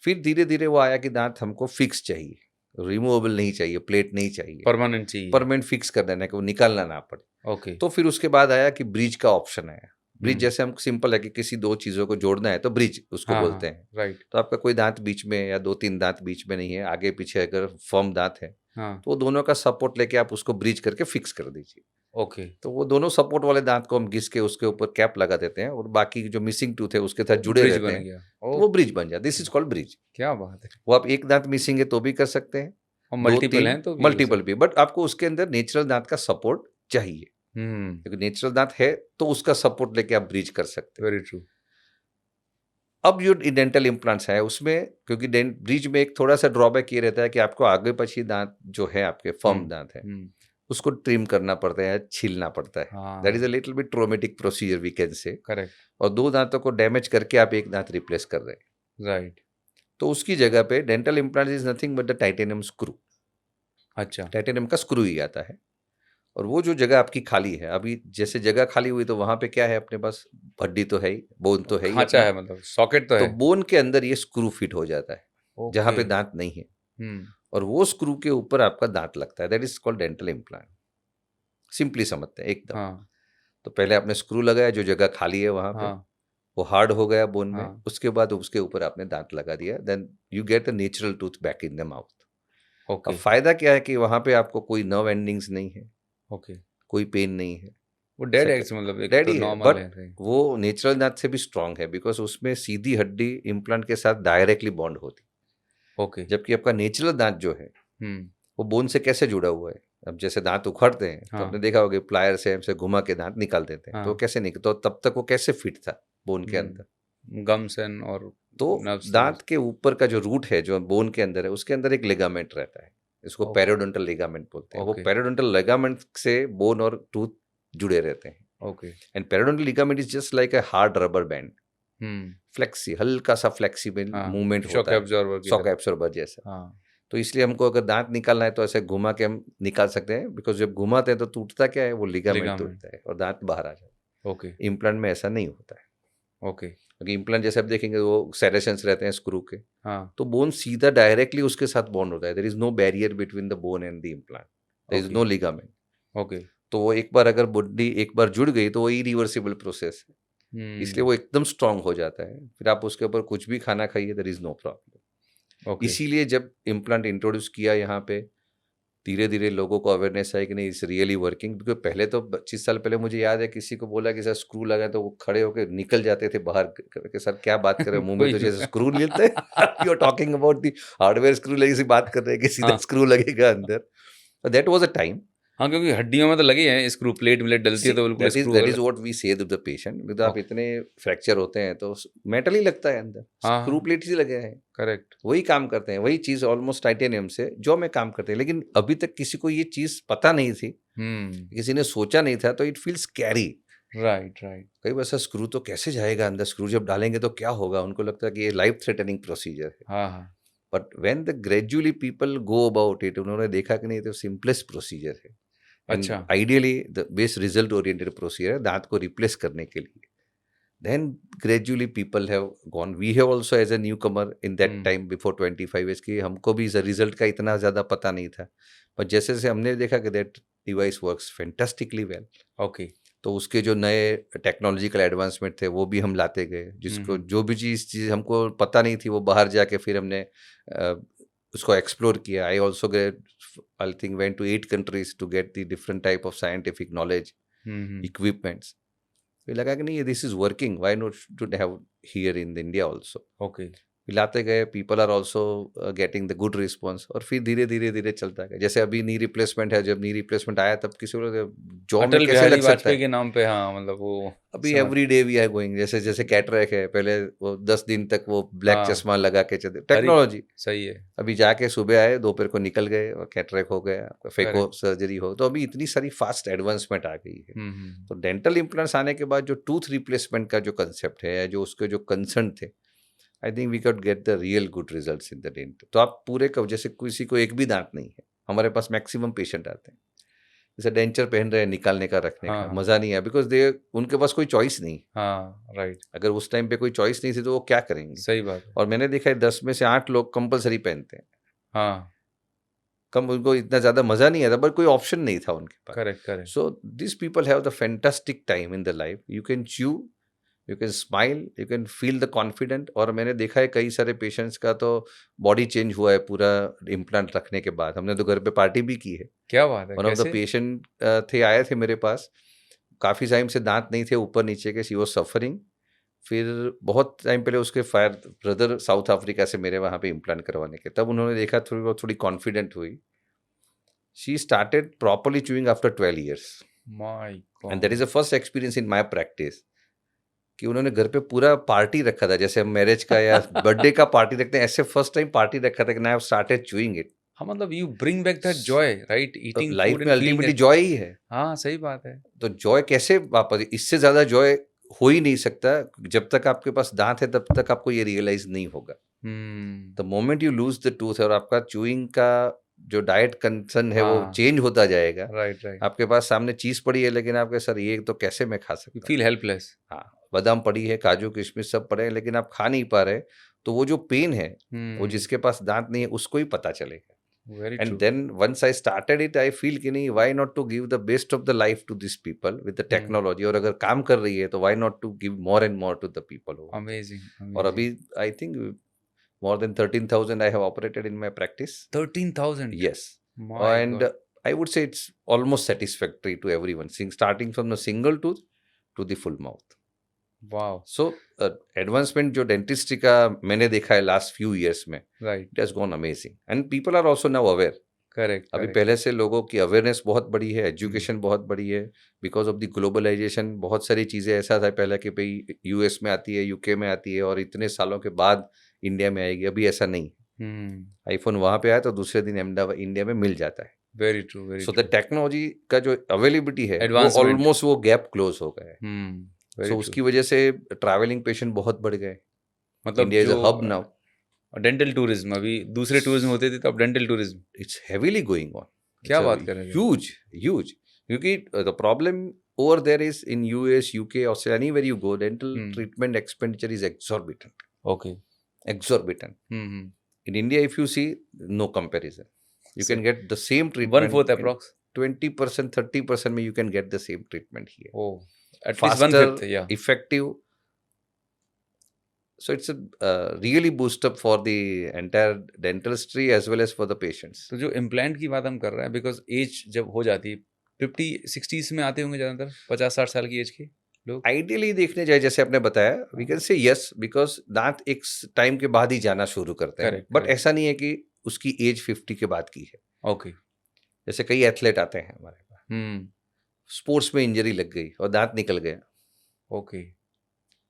फिर धीरे धीरे वो आया कि दांत हमको फिक्स चाहिए, रिमूवेबल नहीं चाहिए, प्लेट नहीं चाहिए, परमानेंट चाहिए, परमानेंट फिक्स कर देना कि वो निकालना ना पड़े। ओके। तो फिर उसके बाद आया कि ब्रिज का ऑप्शन आया। ब्रिज जैसे हम सिंपल है कि किसी 2 चीजों को जोड़ना है तो ब्रिज उसको बोलते हैं। राइट। तो आपका कोई दांत बीच में या 2-3 दांत बीच में नहीं है, आगे पीछे अगर फर्म दांत है तो वो दोनों का सपोर्ट लेके आप उसको ब्रिज करके फिक्स कर दीजिए। ओके। तो वो दोनों सपोर्ट वाले दांत को हम घिस के उसके ऊपर कैप लगा देते हैं और बाकी जो मिसिंग टूथ है उसके साथ जुड़े रहते हैं, तो वो ब्रिज बन जाता है। This is called bridge. क्या बात है। वो आप एक दांत मिसिंग है तो भी कर सकते हैं, और मल्टीपल हैं तो मल्टीपल भी, बट आपको उसके अंदर नेचुरल दांत का सपोर्ट चाहिए। क्योंकि नेचुरल दांत है तो उसका सपोर्ट लेके आप ब्रिज कर सकते हैं। Very true. अब जो डेंटल इम्प्लांट्स है उसमें क्योंकि ब्रिज में एक थोड़ा सा ड्रॉबैक ये रहता है कि आपको आगे पीछे दांत जो है आपके फर्म दांत है उसको ट्रिम करना पड़ता है, छीलना पड़ता है। That is a little bit traumatic procedure we can say. Correct. और 2 दांतों को डैमेज करके आप एक दांत रिप्लेस कर रहे हैं। राइट। तो उसकी जगह पे dental implant is nothing but the titanium screw. अच्छा। टाइटेनियम का स्क्रू ही आता है। और वो जो जगह आपकी खाली है, अभी जैसे जगह खाली हुई तो वहां पे क्या है अपने पास, हड्डी तो है ही, बोन तो है ही, खांचा है, मतलब सॉकेट तो है। तो बोन के अंदर ये स्क्रू फिट हो जाता है जहां पे दांत नहीं है, और वो स्क्रू के ऊपर आपका दांत लगता है। That is called dental implant. Simply समझते हैं एकदम। तो पहले आपने स्क्रू लगाया जो जगह खाली है वहां पे, वो हार्ड हो गया बोन में, उसके बाद उसके ऊपर आपने दांत लगा दिया, then you get a natural tooth back in the mouth. Okay अब फायदा क्या है कि वहाँ पे आपको कोई नर्व एंडिंग्स नहीं है, ओके। कोई पेन नहीं है, वो डेड Second, एक्स मतलब एक डेड तो ही है, नॉर्मल बट है सही। वो नेचुरल दांत से भी स्ट्रांग है बिकॉज उसमें सीधी हड्डी इम्प्लांट के साथ डायरेक्टली बॉन्ड होती, ओके। जबकि आपका नेचुरल दांत जो है हम्म। वो बोन से कैसे जुड़ा हुआ है। अब जैसे दांत उखड़ते हैं तो हाँ आपने देखा होगा प्लायर से हमसे घुमा के दांत निकाल देते हैं, तो वो हाँ। कैसे निकल, तो तब तक वो कैसे फिट था बोन के अंदर। गम्स एंड और तो नर्व्स के दांत बीच। के ऊपर का जो रूट है जो बोन के अंदर है उसके अंदर एक लिगामेंट रहता है, इसको ओके पेरियोडोंटल लिगामेंट बोलते हैं। वो ओके पेरियोडोंटल लिगामेंट से बोन और टूथ जुड़े रहते हैं। Okay. And periodontal ligament is just like a hard rubber band, hmm. Flexi, हल्का सा फ्लेक्सिबल हाँ, मूवमेंट शॉक होता है, एब्जॉर्बर की शॉक तरह। एब्सॉर्बर जैसा। हाँ। तो इसलिए हमको अगर दांत निकालना है तो ऐसे घुमा के हम निकाल सकते हैं, बिकॉज जब घुमाते हैं तो टूटता क्या है, वो लिगामेंट लिगामेंट। टूटता है और दांत बाहर आ जाता ओके है। इम्प्लांट में ऐसा नहीं होता है, ओके। क्योंकि इम्प्लांट जैसे आप देखेंगे वो सेरेशंस रहते हैं स्क्रू के, हाँ। तो बोन सीधा डायरेक्टली उसके साथ बॉन्ड होता है। There is no barrier between the bone and the implant, there is okay no ligament. Okay. तो वो एक बार अगर बॉडी एक बार जुड़ गई तो वो इरिवर्सिबल प्रोसेस है, इसलिए हम्म। वो एकदम स्ट्रांग हो जाता है। फिर आप उसके ऊपर कुछ भी खाना खाइए, there is no problem. Okay. इसीलिए जब इम्प्लांट इंट्रोड्यूस किया यहाँ पे, धीरे धीरे लोगों को अवेयरनेस आई कि नहीं इट्स रियली वर्किंग। बिकॉज पहले तो 25 साल पहले मुझे याद है किसी को बोला कि सर स्क्रू लगा, तो वो खड़े होकर निकल जाते थे बाहर करके, सर क्या बात कर रहे हो, मुंह में कोई तो जैसे स्क्रू मिलते हैं। You are talking about the hardware screw लगी सी बात कर रहे हैं कि सीधा हाँ स्क्रू लगेगा अंदर। That was a time. हाँ, क्योंकि हड्डियों में तो लगे हैं स्क्रू, प्लेट व्लेट डलती सी है तो बिल्कुल दैट इज स्क्रू दैट वाला। इज व्हाट वी से टू द पेशेंट, बिकॉज आप ओके। इतने फ्रैक्चर होते हैं तो मेटल ही लगता है अंदर, हाँ स्क्रू हाँ। प्लेट ही लगे हैं, करेक्ट। वही काम करते हैं, वही चीज ऑलमोस्ट टाइटेनियम से जो में काम करते हैं। लेकिन अभी तक किसी को ये चीज पता नहीं थी, किसी ने सोचा नहीं था, तो it feels scary. Right right. कई बार सर स्क्रू तो कैसे जाएगा अंदर, स्क्रू जब डालेंगे तो क्या होगा, उनको लगता है कि ये लाइफ थ्रेटनिंग प्रोसीजर है। हाँ हाँ। But when the gradually people go about it, उन्होंने देखा कि नहीं तो सिंपलेस्ट प्रोसीजर है एंड अच्छा। Ideally the best result oriented procedure है दांत को रिप्लेस करने के लिए। then gradually people have gone, we have also as a newcomer in that hmm. time before 25 years की हमको भी रिजल्ट का इतना ज़्यादा पता नहीं था, पर जैसे जैसे हमने देखा कि that device works fantastically well, okay. तो उसके जो नए टेक्नोलॉजिकल एडवांसमेंट थे वो भी हम लाते गए, जिसको जो भी चीज़ हमको पता नहीं थी वो बाहर जाके फिर हमने उसको एक्सप्लोर किया। I also get, I think went to 8 countries to get the different type of scientific knowledge, हम्म। equipments। फिर लगा कि नहीं this is working, why not to have here in India also. Okay. लाते गए, people are also getting the good response, और फिर धीरे धीरे धीरे चलता गया। जैसे अभी नी रिप्लेसमेंट है, जब नी रिप्लेसमेंट आया तब किसी को जॉ में अटल कैसे बिहारी लग सकता वाजपेयी है। के नाम पे, हाँ मतलब वो अभी समझ। Every day we are going, जैसे जैसे कैटरैक है, पहले वो 10 दिन तक वो ब्लैक हाँ। चश्मा लगा के चलते, अरे टेक्नोलॉजी। सही है। अभी जाके सुबह आए, दोपहर को निकल गए और कैटरैक हो गया, फेको करेक्ट। सर्जरी हो, तो अभी इतनी सारी फास्ट एडवांसमेंट आ गई है। हम्म। तो डेंटल इम्प्लांट्स आने के बाद जो टूथ रिप्लेसमेंट का जो कंसेप्ट है, या जो उसके जो कंसर्न थे, I think we can get the real good results in the dental. तो आप पूरे का, जैसे किसी को एक भी दांत नहीं है, हमारे पास मैक्सिमम पेशेंट आते हैं, जैसे डेंचर पहन रहे हैं, निकालने का रखने हाँ का हाँ मज़ा नहीं है, बिकॉज दे उनके पास कोई चॉइस नहीं। हाँ। राइट। अगर उस टाइम पे कोई चॉइस नहीं थी तो वो क्या करेंगे। सही बात है। और मैंने देखा है 10 में से 8 लोग कंपलसरी पहनते हैं, हाँ। कम, उनको इतना ज़्यादा मज़ा नहीं आता, बट कोई ऑप्शन नहीं था उनके पास। Correct correct. So this people have the fantastic time in the life, you can chew, you can smile, you can feel the confident. और मैंने देखा है कई सारे पेशेंट्स का तो बॉडी चेंज हुआ है पूरा इम्प्लांट रखने के बाद। हमने तो घर पे पार्टी भी की है। क्या बात है, वन ऑफ द कैसे? पेशेंट थे, आए थे मेरे पास, काफ़ी टाइम से दांत नहीं थे ऊपर नीचे के, शी वॉज सफरिंग। फिर बहुत टाइम पहले उसके फायर ब्रदर साउथ अफ्रीका से मेरे वहाँ पे इम्प्लांट करवाने के, तब उन्होंने देखा, थोड़ी कॉन्फिडेंट हुई। She started properly chewing after 12 years, my and that God. Is the first experience in my practice कि उन्होंने घर पे पूरा पार्टी रखा था, जैसे हम मैरिज का या बर्थडे का पार्टी रखते हैं, ऐसे फर्स्ट टाइम पार्टी रखा था कि I have started chewing it. हाँ मतलब you bring back that Joy, right, तो ईटिंग लाइफ फूड में and feeling ultimately that. Joy he है, हाँ सही बात है। तो जॉय कैसे वापस, इससे ज्यादा जॉय हो ही नहीं सकता। जब तक आपके पास दांत है तब तक आपको ये रियलाइज नहीं होगा। The moment you lose the tooth और आपका च्यूइंग का जो डाइट कंसर्न है वो हाँ चेंज होता जाएगा। Right right. आपके पास सामने चीज पड़ी है, लेकिन आपके सर ये तो कैसे मैं खा यू सकता हूँ। Feel helpless. हाँ, बादाम पड़ी है, काजू किशमिश सब पड़े हैं, लेकिन आप खा नहीं पा रहे, तो वो जो पेन है वो जिसके पास दांत नहीं है उसको ही पता चलेगा। Very and true. Then once I started it, I feel कि नहीं, why not to give the best of the life to this people with the technology, और अगर काम कर रही है तो why not to give more and more to the people. Amazing और अमेजिंग। अभी I think More than 13,000 I have operated in my practice. 13,000. Yes. My And God. I would say it's almost satisfactory to everyone, starting from the single tooth to the full mouth. Wow. So advancement जो dentistry का मैंने देखा है last few years में, Right. it has gone amazing. And people are also now aware. Correct. अभी correct. पहले से लोगों की अवेयरनेस बहुत बड़ी है, एजुकेशन बहुत बड़ी है, बिकॉज ऑफ द ग्लोबलाइजेशन. बहुत सारी चीज़ें ऐसा था पहले कि भाई यूएस में आती है, यूके में आती है और इतने सालों के बाद इंडिया में आएगी. अभी ऐसा नहीं. आईफोन वहाँ पे आया तो दूसरे दिन अहमदाबाद इंडिया में मिल जाता है. Very true. Very so the technology का जो अवेलेबिलिटी है वो Advancement. ऑलमोस्ट वो गैप क्लोज हो गया है. Very so true. उसकी वजह से ट्रैवलिंग पेशेंट बहुत बढ़ गए. मतलब इंडिया इज अ जो हब नाउ. डेंटल टूरिज्म, अभी दूसरे टूरिज्म होते थे तो अब dental tourism. It's heavily going on. क्या बात कर रहे हैं? Huge. क्योंकि the problem over there is in US, UK, Australia, anywhere you go, dental treatment expenditure is exorbitant. Okay. Exorbitant. In India, if you see, no comparison. You can get the same treatment. 1/4 approx. 20%, 30% में you can get the same treatment here. Oh, at Faster, least 1/5, yeah. effective. So it's a really boost up for the entire dentistry as well as for the patients. तो जो implant की बात हम कर रहे हैं, because as जब हो जाती है 50-60s में आते होंगे ज़्यादातर, 50-60 साल की एज के लोग. आइडियली देखने जाए, जैसे आपने बताया, we can say yes, because दांत एक टाइम के बाद ही जाना शुरू करते हैं. Correct, but correct. ऐसा नहीं है कि उसकी एज 50 के बाद की है. ओके. जैसे कई एथलीट आते हैं हमारे पास, स्पोर्ट्स में इंजरी लग गई और दांत निकल गया. ओके.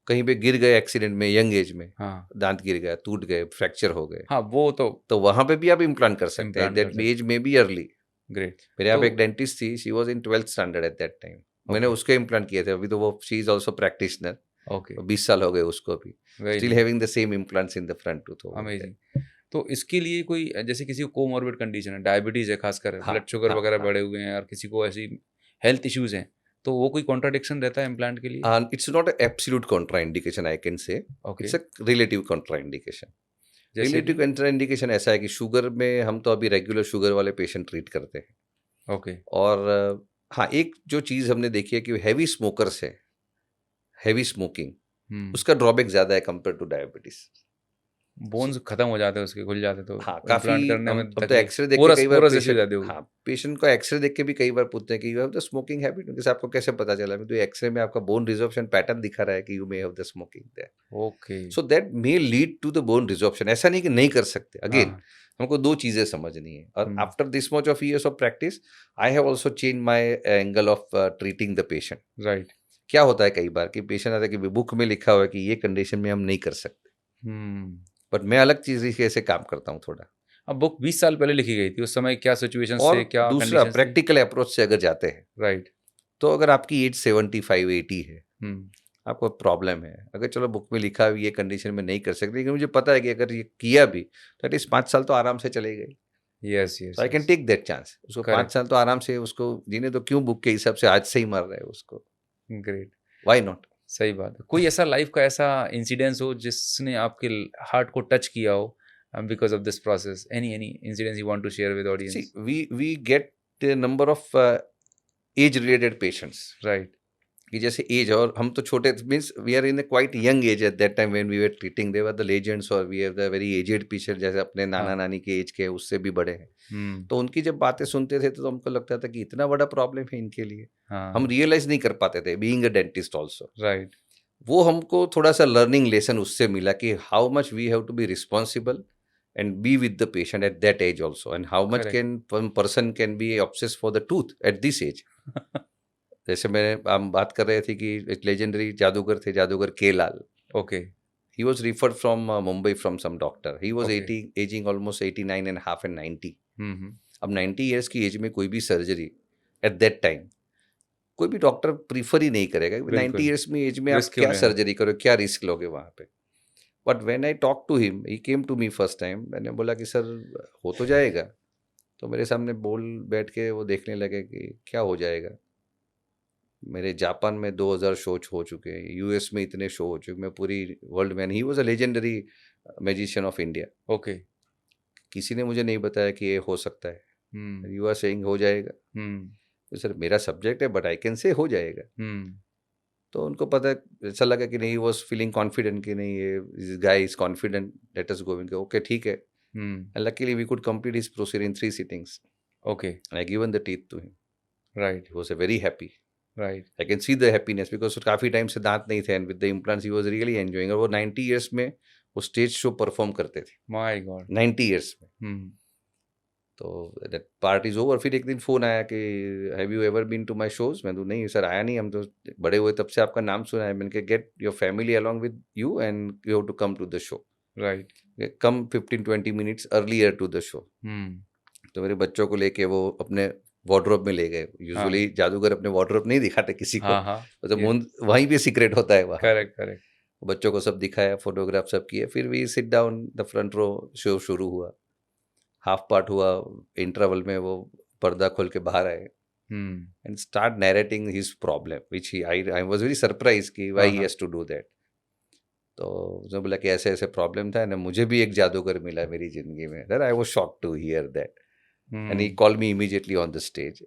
कहीं पे गिर गए एक्सीडेंट में, यंग एज में. हाँ. दांत गिर गया, टूट गए, फ्रैक्चर हो गए. हाँ, वो तो वहां पे भी आप इम्प्लांट कर सकते हैं. दैट एज में बी अर्ली. ग्रेट. मेरे यहाँ पे एक डेंटिस्ट थी, she was in 12th standard eight that time. मैंने उसके इम्प्लांट किए थे. अभी तो वो she is also practitioner. Okay. 20 साल हो गए उसको भी. Still having the same implants in the front tooth. Amazing. तो इसके लिए कोई, जैसे किसी को कोमॉर्बिड कंडीशन है, डायबिटीज है खासकर, ब्लड शुगर वगैरह बढ़े हुए हैं, और किसी को ऐसी हेल्थ इश्यूज हैं, तो वो कोई कॉन्ट्राडिक्शन रहता है इम्प्लांट के लिए? It's not absolute contraindication I can say. It's a relative contraindication. Relative contraindication ऐसा है कि शुगर में हम तो अभी रेगुलर शुगर वाले पेशेंट ट्रीट करते हैं. ओके. और हाँ, एक जो चीज़ हमने देखी है कि हैवी स्मोकर्स है, हैवी स्मोकिंग, उसका ड्रॉबैक ज़्यादा है कंपेयर टू डायबिटीज. बोन्स खत्म हो जाते हैं उसके, खुल जाते, तो हाँ, काफी. करने में अब तो एक्सरे देख के कई बार पेशेंट को एक्सरे देख के भी कई बार पूछते हैं कि you have the smoking habit. जैसे आपको कैसे पता चला? तो एक्सरे में आपका बोन रिजॉर्प्शन पैटर्न दिखा रहा है कि you may have the smoking there. Okay. So that may lead to the bone resorption. ऐसा नहीं कि नहीं कर सकते. अगेन हमको दो चीजें समझनी है. और after this much of years of practice, I have also change my angle of treating the patient. Right. क्या होता है कई बार कि पेशेंट आता है कि बुक में लिखा हुआ है कि ये कंडीशन में हम नहीं कर सकते, बट मैं अलग चीज से काम करता हूँ थोड़ा. अब बुक 20 साल पहले लिखी गई थी, उस समय क्या सिचुएशन और से, क्या दूसरा प्रैक्टिकल अप्रोच से अगर जाते हैं, राइट, तो अगर आपकी एज 75-80 है, आपको प्रॉब्लम है, अगर चलो बुक में लिखा हुआ ये कंडीशन में नहीं कर सकते, लेकिन मुझे पता है कि अगर ये किया भी तो एटलीस्ट 5 साल तो आराम से चले गए. Yes yes, I can take that chance. उसको 5 साल तो आराम से उसको जीने, तो क्यों बुक के हिसाब से आज से ही मर रहे हैं उसको? Great, why not? सही बात है. कोई ऐसा लाइफ का ऐसा इंसिडेंस हो जिसने आपके हार्ट को टच किया हो because of this process? Any incidents you want to share with audience? See, we get the number of age related patients, right? कि जैसे एज, और हम तो छोटे, means we are in a quite young age at that time when we were treating. They were the legends, और we have the very aged patient, जैसे अपने नाना नानी के एज के, उससे भी बड़े हैं. तो उनकी जब बातें सुनते थे तो हमको लगता था कि इतना बड़ा प्रॉब्लम है इनके लिए. हम रियलाइज नहीं कर पाते थे, being a dentist also. Right. वो हमको थोड़ा सा लर्निंग लेसन उससे मिला कि how much we have to be responsible and be with the patient at that age also, and how much can one person can be obsessed for the tooth at this age. जैसे हम बात कर रहे थे कि एक legendary जादूगर थे, जादूगर के लाल. Okay. he was referred from Mumbai from some doctor. he was aging almost 89 and half and 90. अब 90 years की एज में कोई भी सर्जरी at that time कोई भी डॉक्टर प्रीफर ही नहीं करेगा. 90 years में एज में आप क्या सर्जरी करो, क्या रिस्क लोगे वहाँ पे. But when I talk to him, he came to me first time. मैंने बोला कि सर हो तो जाएगा, तो मेरे सामने बैठ के वो देखने लगे कि क्या हो जाएगा. मेरे जापान में 2000 शो हो चुके हैं, यूएस में इतने शो हो चुके, मैं पूरी वर्ल्ड में. He was a legendary magician of India. Okay. किसी ने मुझे नहीं बताया कि ये हो सकता है. यू आर सेइंग हो जाएगा. तो सर मेरा सब्जेक्ट है, बट आई कैन से हो जाएगा. तो उनको पता ऐसा लगा कि नहीं, वॉज फीलिंग कॉन्फिडेंट कि नहीं ये guy is confident, let us go. Okay ठीक है। And luckily we could complete his procedure in 3 sittings. Okay. And I given the teeth to him. Right. He was very happy. Right. I can see the happiness because काफी time से दांत नहीं थे, and with the implants he was really enjoying. और वो 90 years में वो stage show perform करते थे। My God. 90 years में। तो that part is over। फिर एक दिन फोन आया कि have you ever been to my shows? मैं तो नहीं सर आया नहीं, हम तो बड़े हुए तब से आपका नाम सुना है। मैंने कहा get your family along with you and you have to come to the show. Right. Come 15-20 minutes earlier to the show. तो मेरे बच्चों को लेके वो अपने वार्डरोब में ले गए। यूजुअली जादूगर अपने वार्डरोब नहीं दिखाते किसी को। तो वहीं पे सीक्रेट होता है वहाँ। करेक्ट। बच्चों को सब दिखाया, फोटोग्राफ सब किए, फिर भी sit down the front row. Show शुरू हुआ, हाफ पार्ट हुआ, इंटरवल में वो पर्दा खोल के बाहर आए and start narrating his problem which I was very surprise कि why he has to do that. तो उसने बोला कि ऐसे ऐसे प्रॉब्लम था ना, मुझे भी एक जादूगर मिला मेरी जिंदगी में। That I was shocked to hear that and he called me immediately on the stage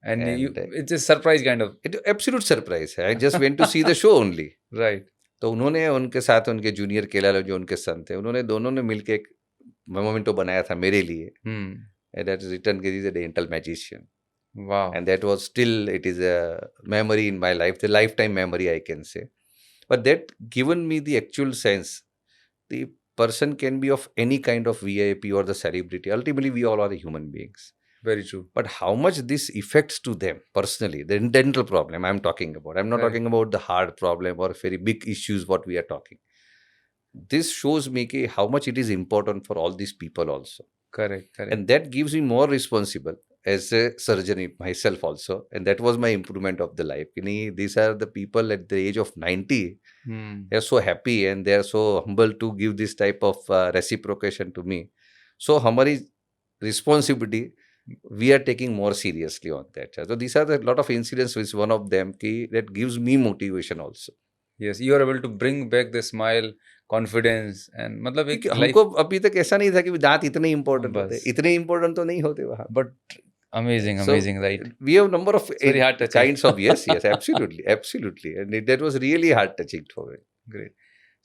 and it's a surprise kind of, it absolute surprise है। I just went to see the show only। right। तो उन्होंने उनके साथ उनके junior केलालो जो उनके सन थे, उन्होंने दोनों ने मिलके एक मोमेंटो बनाया था मेरे लिए। and that is written कि is a dental magician। wow। and that was still, it is a memory in my life, the lifetime memory I can say। but that given me the actual sense the person can be of any kind of VIP or the celebrity, ultimately we all are the human beings। very true। but how much this affects to them personally, the dental problem I'm talking about, I'm not talking about the hard problem or very big issues what we are talking। this shows me ki how much it is important for all these people also। correct। and that gives me more responsible as a surgeon myself also, and that was my improvement of the life। These are the people at the age of 90, they are so happy and they are so humble to give this type of reciprocation to me। so hamari responsibility we are taking more seriously on that। so these are the lot of incidents with one of them that gives me motivation also। yes, you are able to bring back the smile, confidence and मतलब एक हमको अभी तक ऐसा नहीं था कि दांत इतने इम्पोर्टेंट होते, इतने इम्पोर्टेंट तो नहीं होते वहाँ। but amazing right। we have number of very heart touching kinds of yes absolutely and that was really heart touching for me। great।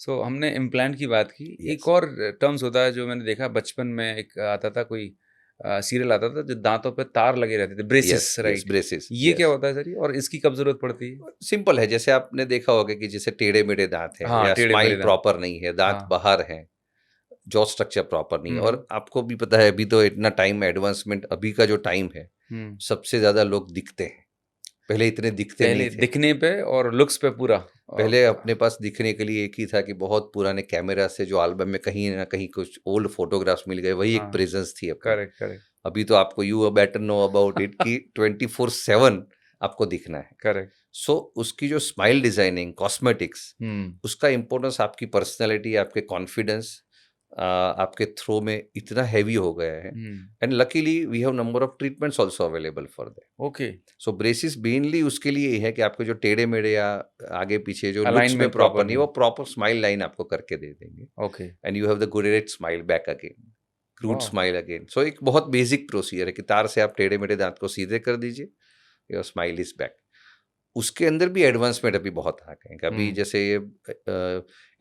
so हमने इम्प्लांट की बात की। एक और टर्म्स होता है जो मैंने देखा बचपन में, एक आता था कोई सीरियल आता था जो दांतों पे तार लगे रहते थे, ब्रेसेस। Right, braces. ये क्या होता है सर, और इसकी कब जरूरत पड़ती है? सिंपल है, जैसे आपने देखा होगा कि जैसे टेढ़े मेढ़े दांत है, या स्माइल प्रॉपर नहीं है, दांत बाहर है, जॉ स्ट्रक्चर प्रॉपर नहीं है। और आपको भी पता है अभी तो इतना टाइम एडवांसमेंट, अभी का जो टाइम है सबसे ज्यादा लोग दिखते हैं, पहले इतने दिखते नहीं थे। दिखने पे और लुक्स पे पूरा, पहले अपने पास दिखने के लिए एक ही था कि बहुत पुराने कैमरा से जो एल्बम में कहीं ना कहीं कुछ ओल्ड फोटोग्राफ्स मिल गए, वही एक प्रेजेंस थी। करेक्ट। अभी तो आपको you better know about it कि 24/7 आपको दिखना है। करेक्ट। सो उसकी जो स्माइल डिजाइनिंग, कॉस्मेटिक्स, उसका इम्पोर्टेंस आपकी पर्सनैलिटी, आपके कॉन्फिडेंस, आपके थ्रो में इतना हैवी हो गया है। And luckily we have number of treatments also available for that. Okay. So braces mainly उसके लिए है कि आपके जो टेढ़े मेढ़े या आगे पीछे जो लुक्स में प्रॉपर नहीं, वो प्रॉपर स्माइल लाइन आपको करके दे देंगे। Okay. And you have the great smile back again, crude smile again. So एक बहुत बेसिक प्रोसीजर है कि तार से आप टेढ़े मेढ़े दांत को सीधे कर दीजिए, योर स्माइल इज बैक। उसके अंदर भी एडवांसमेंट अभी बहुत आ गए हैं। अभी जैसे ये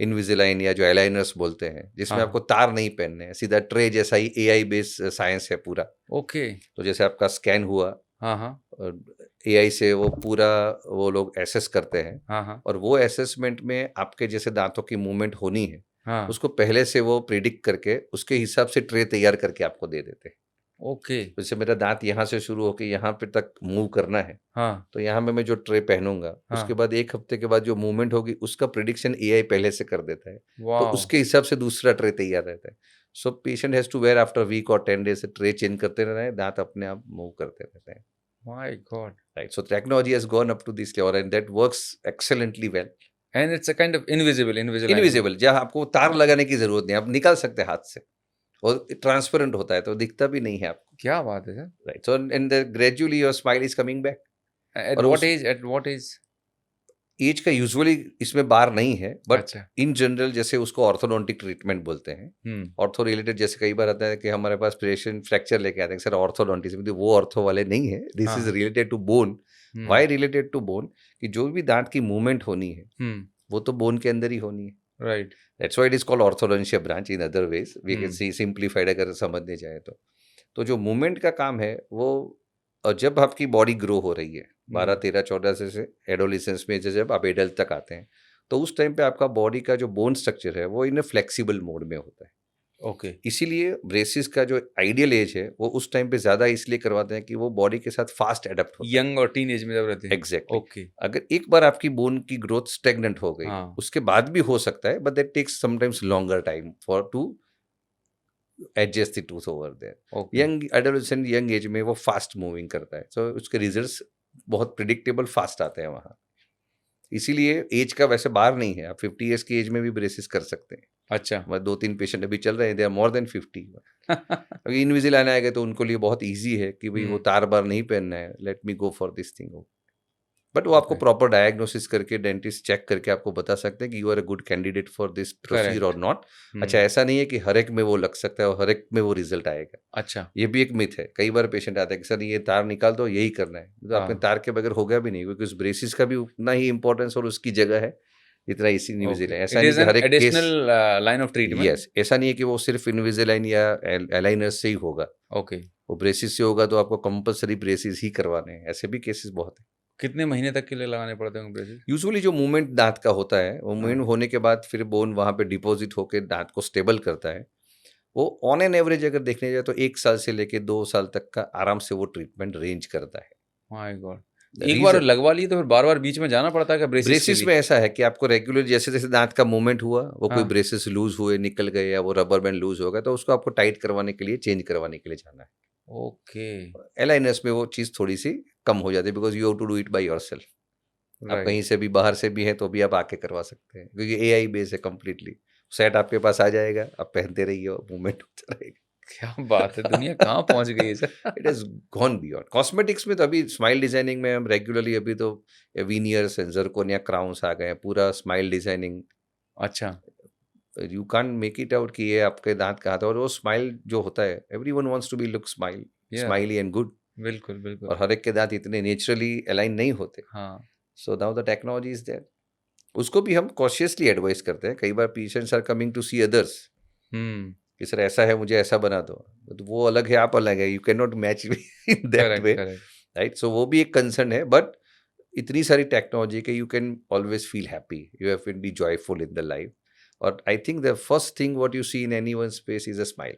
इनविजिलाइन या जो एलाइनर्स बोलते हैं, जिसमें आपको तार नहीं पहनने हैं, सीधा ट्रे जैसा ही AI बेस्ड साइंस है पूरा। ओके। तो जैसे आपका स्कैन हुआ, AI से वो पूरा वो लोग एसेस करते हैं, और वो एसेसमेंट में आपके जैसे दांतों की मूवमेंट होनी है, उसको पहले से वो प्रिडिक्ट करके उसके हिसाब से ट्रे तैयार करके आपको दे देते हैं। ओके। जैसे मेरा दांत यहाँ से शुरू होकर यहाँ पे तक मूव करना है, तो यहाँ में मैं जो ट्रे पहनूंगा, उसके बाद 1 हफ्ते के बाद जो मूवमेंट होगी उसका प्रिडिक्शन AI पहले से कर देता है। तो उसके हिसाब से दूसरा ट्रे तैयार रहता है। So patient has to wear after week और 10 डेज ट्रे चेंज करते रहना है, दांत अपने आप मूव करते रहते हैं। My God. Right. So technology has gone up to this level and that works excellently well. And it's a kind of invisible, जहाँ आपको तार लगाने की जरूरत नहीं, आप निकाल सकते हैं हाथ से, और ट्रांसपेरेंट होता है तो दिखता भी नहीं है आपको। क्या बात है sir. Right. So and gradually your smile is coming back. At what age? Age का यूजुअली इसमें बार नहीं है, बट इन जनरल जैसे उसको ऑर्थोडोंटिक ट्रीटमेंट बोलते हैं। ऑर्थो रिलेटेड जैसे कई बार आता है कि हमारे पास पेशेंट फ्रैक्चर लेके आते हैं, सर ऑर्थोडोंटिज्म, वो ऑर्थो वाले नहीं है, this is related to bone, why related to bone, कि जो भी दांत की मूवमेंट होनी है वो तो बोन के अंदर ही होनी है, right. That's why it is called orthodontia branch in other ways, we can see simplified अगर समझने जाए तो जो मूवमेंट का काम है वो, और जब आपकी बॉडी ग्रो हो रही है 12 13 14 से एडोलिसेंस में जब आप एडल्ट तक आते हैं, तो उस टाइम पे आपका बॉडी का जो बोन स्ट्रक्चर है वो इन फ्लेक्सिबल मोड में होता है। ओके। इसीलिए ब्रेसिस का जो आइडियल एज है वो उस टाइम पे ज्यादा इसलिए करवाते हैं कि वो बॉडी के साथ फास्ट अडेप्ट होता है, यंग और टीन एज में जब रहते हैं। एग्जैक्टली। ओके। अगर एक बार आपकी बोन की ग्रोथ स्टेगनेंट हो गई, हाँ। उसके बाद भी हो सकता है, but that takes sometimes longer time for to adjust the tooth over there. Okay. Young adolescent young age में वो फास्ट मूविंग करता है, सो उसके रिजल्ट्स बहुत प्रिडिक्टेबल फास्ट आते हैं वहाँ। इसीलिए एज का वैसे बार नहीं है, आप 50 ईयर्स की एज में भी ब्रेसिस कर सकते हैं। अच्छा। हमारे 2-3 पेशेंट अभी चल रहे हैं, दे आर मोर देन 50। अभी इनविजिलाइन आएगा तो उनको लिए बहुत ईजी है कि भाई वो तार बार नहीं पहनना है, let me go for this thing. But वो आपको Okay. प्रॉपर डायग्नोसिस करके डेंटिस्ट चेक करके आपको बता सकते हैं कि you are a good candidate for this procedure और नॉट। अच्छा, ऐसा नहीं है कि हर एक में वो लग सकता है और हर एक में वो रिजल्ट आएगा। अच्छा। ये भी एक मिथ है, कई बार पेशेंट आते हैं कि सर ये तार निकाल दो, यही करना है, तो आपने तार के बगैर होगा भी नहीं, क्योंकि उस ब्रेसिस का भी उतना ही इंपॉर्टेंस और उसकी जगह है जितना इसी इनविजिलाइन। ऐसा नहीं कि हर एक case line of treatment. Yes, ऐसा नहीं है कि वो सिर्फ इनविजिलाइन या अलाइनर से ही होगा। ओके। वो ब्रेसिस से होगा तो आपको कंपलसरी ब्रेसिस ही करवाने हैं, ऐसे भी केसेस बहुत है। कितने महीने तक के लिए लगाने पड़ते हैं ब्रेसेस? यूजुअली जो मूवमेंट दांत का होता है वो मूवमेंट होने के बाद फिर बोन वहाँ पे डिपॉजिट होकर दांत को स्टेबल करता है। वो ऑन एन एवरेज अगर देखने जाए तो 1 साल से लेके 2 साल तक का आराम से वो ट्रीटमेंट रेंज करता है। My God. एक बार लगवा लिए तो फिर बार बार बीच में जाना पड़ता है क्या ब्रेसिस के ब्रेसिस लिए? में ऐसा है कि आपको रेगुलर जैसे जैसे दांत का मूवमेंट हुआ, वो कोई हाँ। ब्रेसिस लूज हुए, निकल गए, या वो रबर बैंड लूज हो गया, तो उसको आपको टाइट करवाने के लिए, चेंज करवाने के लिए जाना है। ओके। एलाइनर्स में वो चीज़ थोड़ी सी कम हो जाती है, because you have to do it by yourself. आप राइट। कहीं से भी बाहर से भी हैं तो भी आप आके करवा सकते हैं, क्योंकि एआई बेस है कम्प्लीटली। सेट आपके पास आ जाएगा, आप पहनते रहिए, मूवमेंट होता रहेगा। क्या बात है, दुनिया कहाँ पहुंच गई है sir. It is gone beyond cosmetics में। तो अभी स्माइल डिजाइनिंग में हम रेगुलरली, अभी तो वीनियर्स, जर्कोनिया क्राउन्स आ गए हैं, पूरा स्माइल डिजाइनिंग। अच्छा। You can't make it out कि ये आपके दांत कहाँ था, और वो स्माइल जो होता है, everyone wants to be look smiley and good. बिल्कुल बिल्कुल। और हर एक के दांत इतने नेचुरली अलाइन नहीं होते। हाँ। So now the technology is there. उसको भी हम कॉशियसली एडवाइस करते हैं। कई बार patients are coming to see others कि सर ऐसा है, मुझे ऐसा बना दो, तो वो अलग है, आप अलग है, you can not match in that way, right. So वो भी एक कंसर्न है, बट इतनी सारी टेक्नोलॉजी के you can always feel happy, you have to be joyful in the life. और I think the first thing what you see in anyone's face is a smile.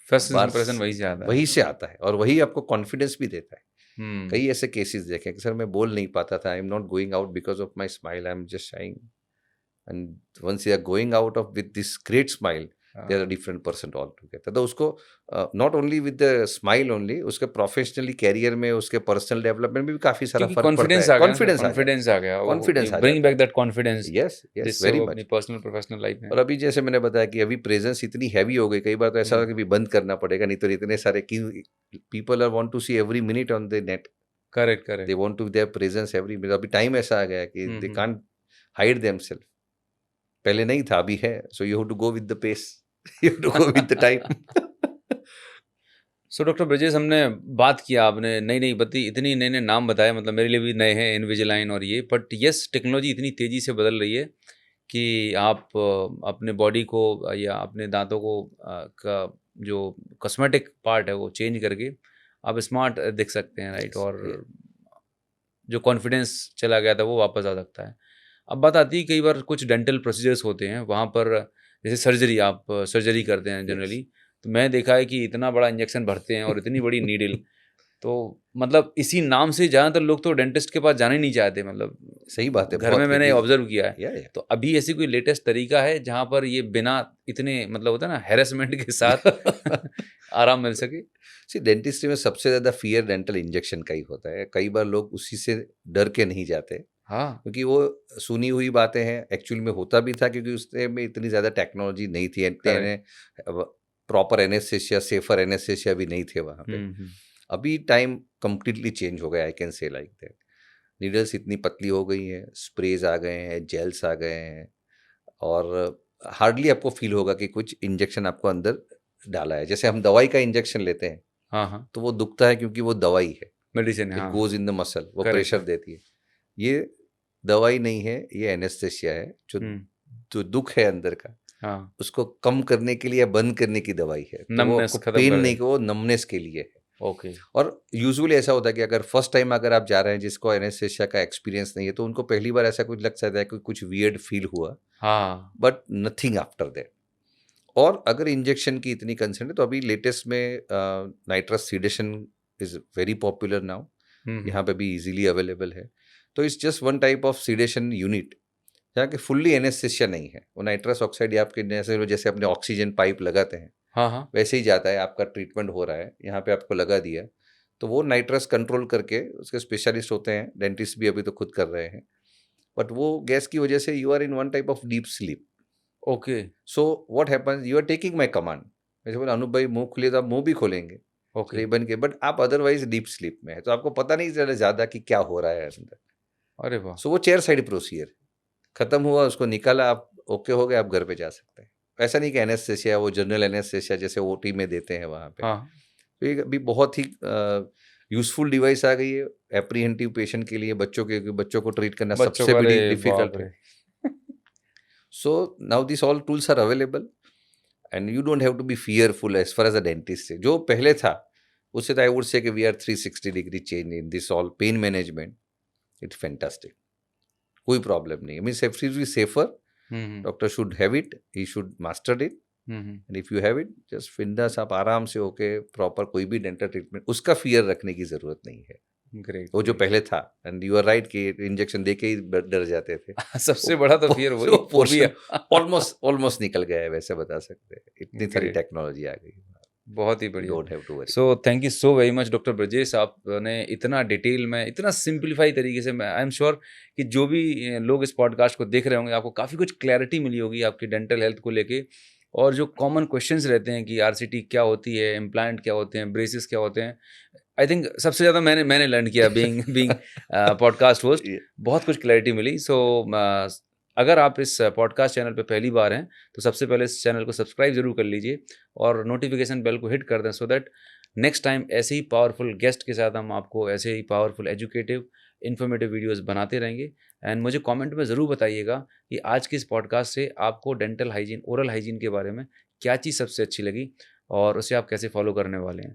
First impression वही से आता है। वही से आता है, और वही आपको कॉन्फिडेंस भी देता है। कई ऐसे केसेस देखे कि सर मैं बोल नहीं पाता था, I am not going out because of my smile, I am just shying, and once you are going out of with this great smile, they are a different person all together. तो उसको not only with the smile only, उसके professionally career में, उसके personal development में भी काफी सारा फर्क पड़ता है। कॉन्फिडेंस आ गया, confidence bring back that confidence. Yes yes, very much. Personal professional life में। और अभी जैसे मैंने बताया कि अभी प्रेजेंस इतनी हैवी हो गई, कई बार तो ऐसा होगा कि भी बंद करना पड़ेगा, नहीं तो इतने सारे कि people are want to see every minute on the net. Correct correct. They want to their presence every minute. अभी टाइम ऐसा आ गया है कि दे कांट हाइड देमसेल्फ। पहले नहीं था, अभी है। So you have to go with the pace, you have to go with the time. So doctor Brajesh, हमने बात किया, आपने नई नई बत्ती, इतनी नए नए नाम बताए, मतलब मेरे लिए भी नए हैं इनविजिलाइन और ये, बट यस टेक्नोलॉजी इतनी तेज़ी से बदल रही है कि आप अपने बॉडी को या अपने दांतों को का जो कॉस्मेटिक पार्ट है वो चेंज करके आप स्मार्ट दिख सकते हैं, राइट। और जो कॉन्फिडेंस चला गया था वो वापस आ सकता है। अब बात आती है, कई बार कुछ डेंटल प्रोसीजर्स होते हैं वहाँ पर, जैसे सर्जरी, आप सर्जरी करते हैं जनरली, तो मैं देखा है कि इतना बड़ा इंजेक्शन भरते हैं और इतनी बड़ी नीडल, तो मतलब इसी नाम से ज़्यादातर लोग तो डेंटिस्ट के पास जाने नहीं चाहते, मतलब सही बात है, घर में मैंने ऑब्जर्व किया है। या। तो अभी ऐसी कोई लेटेस्ट तरीका है जहाँ पर ये बिना इतने, मतलब होता है ना, हैरेसमेंट के साथ आराम मिल सके? सी, डेंटिस्ट्री में सबसे ज़्यादा फियर डेंटल इंजेक्शन का ही होता है। कई बार लोग उसी से डर के नहीं जाते, हाँ, क्योंकि वो सुनी हुई बातें हैं। एक्चुअल में होता भी था, क्योंकि उसमें इतनी ज़्यादा टेक्नोलॉजी नहीं थी, प्रॉपर एनेस्थेसिया, सेफर एनेस्थेसिया भी नहीं थे वहाँ पे। अभी टाइम कम्प्लीटली चेंज हो गया, I can say like that. Needles इतनी पतली हो गई हैं, स्प्रेज आ गए हैं, जेल्स आ गए हैं, और हार्डली आपको फील होगा कि कुछ इंजेक्शन आपको अंदर डाला है। जैसे हम दवाई का इंजेक्शन लेते हैं, हाँ हाँ, तो वो दुखता है क्योंकि वो दवाई है, मेडिसिन है, इट हाँ, गोज इन द मसल, वो करेक्ट प्रेशर है। देती है। ये दवाई नहीं है, ये एनेस्थेसिया है। जो हुँ, जो दुख है अंदर का, हाँ, उसको कम करने के लिए या बंद करने की दवाई है। तो वो नमनेस आपको खत्म पेन कर नहीं, देगा। वो नमनेस के लिए है। ओके, और यूजुअली ऐसा होता है कि अगर फर्स्ट टाइम अगर आप जा रहे हैं जिसको एनेस्थेसिया का एक्सपीरियंस नहीं है, तो उनको पहली बार ऐसा कुछ लग सकता है कि कुछ वियर्ड फील हुआ, हाँ, बट नथिंग आफ्टर दैट। और अगर इंजेक्शन की इतनी कंसर्न है, तो अभी लेटेस्ट में nitrous sedation is very popular now, हुँ, यहाँ पे भी इजीली अवेलेबल है। तो it's just one type of sedation unit, जहाँ कि फुल्ली एनेस्थेसिया नहीं है। वो नाइट्रस ऑक्साइड आपके जैसे जैसे अपने ऑक्सीजन पाइप लगाते हैं हाँ, हाँ, वैसे ही जाता है, आपका ट्रीटमेंट हो रहा है, यहाँ पे आपको लगा दिया, तो वो नाइट्रस कंट्रोल करके, उसके स्पेशलिस्ट होते हैं, डेंटिस्ट भी अभी तो खुद कर रहे हैं, बट वो गैस की वजह से you are in one type of deep sleep. Okay, so what happens, you are taking my command. जैसे बोला अनूप भाई मुंह खुले, तो आप मुंह भी खोलेंगे ओके, शरीर बन के, बट आप अदरवाइज डीप स्लीप में है, तो आपको पता नहीं चला ज्यादा कि क्या हो रहा है अंदर। अरे वाह! सो वो चेयर साइड प्रोसीजर खत्म हुआ, उसको निकाला, आप ओके हो गए, आप घर पे जा सकते हैं। ऐसा नहीं कि एनेस्थेसिया वो जनरल एनेस्थेसिया जैसे ओटी में देते हैं वहाँ पे। हाँ, तो ये अभी बहुत ही यूजफुल डिवाइस आ गई है एप्रीहेंटिव पेशेंट के लिए, बच्चों के, बच्चों को ट्रीट करना बच्चों सबसे को, बड़ी अरे बाप डिफिकल्ट है। रे! So now this all tools are available and you don't have to be fearful as far as a dentist say. जो पहले था उससे तो आई वुड से कि we are 360 degree change in this all pain management. It's fantastic, कोई problem नहीं है, mean safety safer. Hmm, hmm, doctor should have it, he should master it, hmm, hmm, and if you have it just बिंदास आप आराम से होके proper कोई भी डेंटल ट्रीटमेंट, उसका फियर रखने की जरूरत नहीं है। ग्रेट, वो जो ग्रेट। पहले था, एंड यू आर राइट कि इंजेक्शन देके ही डर जाते थे। सबसे बड़ा तो फिर वो वही पोर्शन फोबिया। ऑलमोस्ट ऑलमोस्ट निकल गया है, वैसे बता सकते हैं, इतनी सारी ग्रेट, टेक्नोलॉजी आ गई। बहुत ही यू बढ़िया। Don't have to worry. So thank you so very much doctor Brajesh, आपने इतना डिटेल में, इतना सिंप्लीफाई तरीके से, मैं आई एम श्योर कि जो भी लोग इस पॉडकास्ट को देख रहे होंगे, आपको काफ़ी कुछ क्लैरिटी मिली होगी आपकी डेंटल हेल्थ को लेके। और जो कॉमन क्वेश्चंस रहते हैं कि आरसीटी क्या होती है, इम्प्लांट क्या होते हैं, ब्रेसेस क्या होते हैं, आई थिंक सबसे ज़्यादा मैंने लर्न किया बीइंग बीइंग पॉडकास्ट होस्ट। बहुत कुछ क्लैरिटी मिली। सो अगर आप इस पॉडकास्ट चैनल पे पहली बार हैं, तो सबसे पहले इस चैनल को सब्सक्राइब ज़रूर कर लीजिए और नोटिफिकेशन बेल को हिट कर दें, सो दैट नेक्स्ट टाइम ऐसे ही पावरफुल गेस्ट के साथ हम आपको ऐसे ही पावरफुल एजुकेटिव इन्फॉर्मेटिव वीडियोस बनाते रहेंगे। एंड मुझे कमेंट में ज़रूर बताइएगा कि आज के इस पॉडकास्ट से आपको डेंटल हाइजीन, ओरल हाइजीन के बारे में क्या चीज़ सबसे अच्छी लगी और उसे आप कैसे फॉलो करने वाले हैं।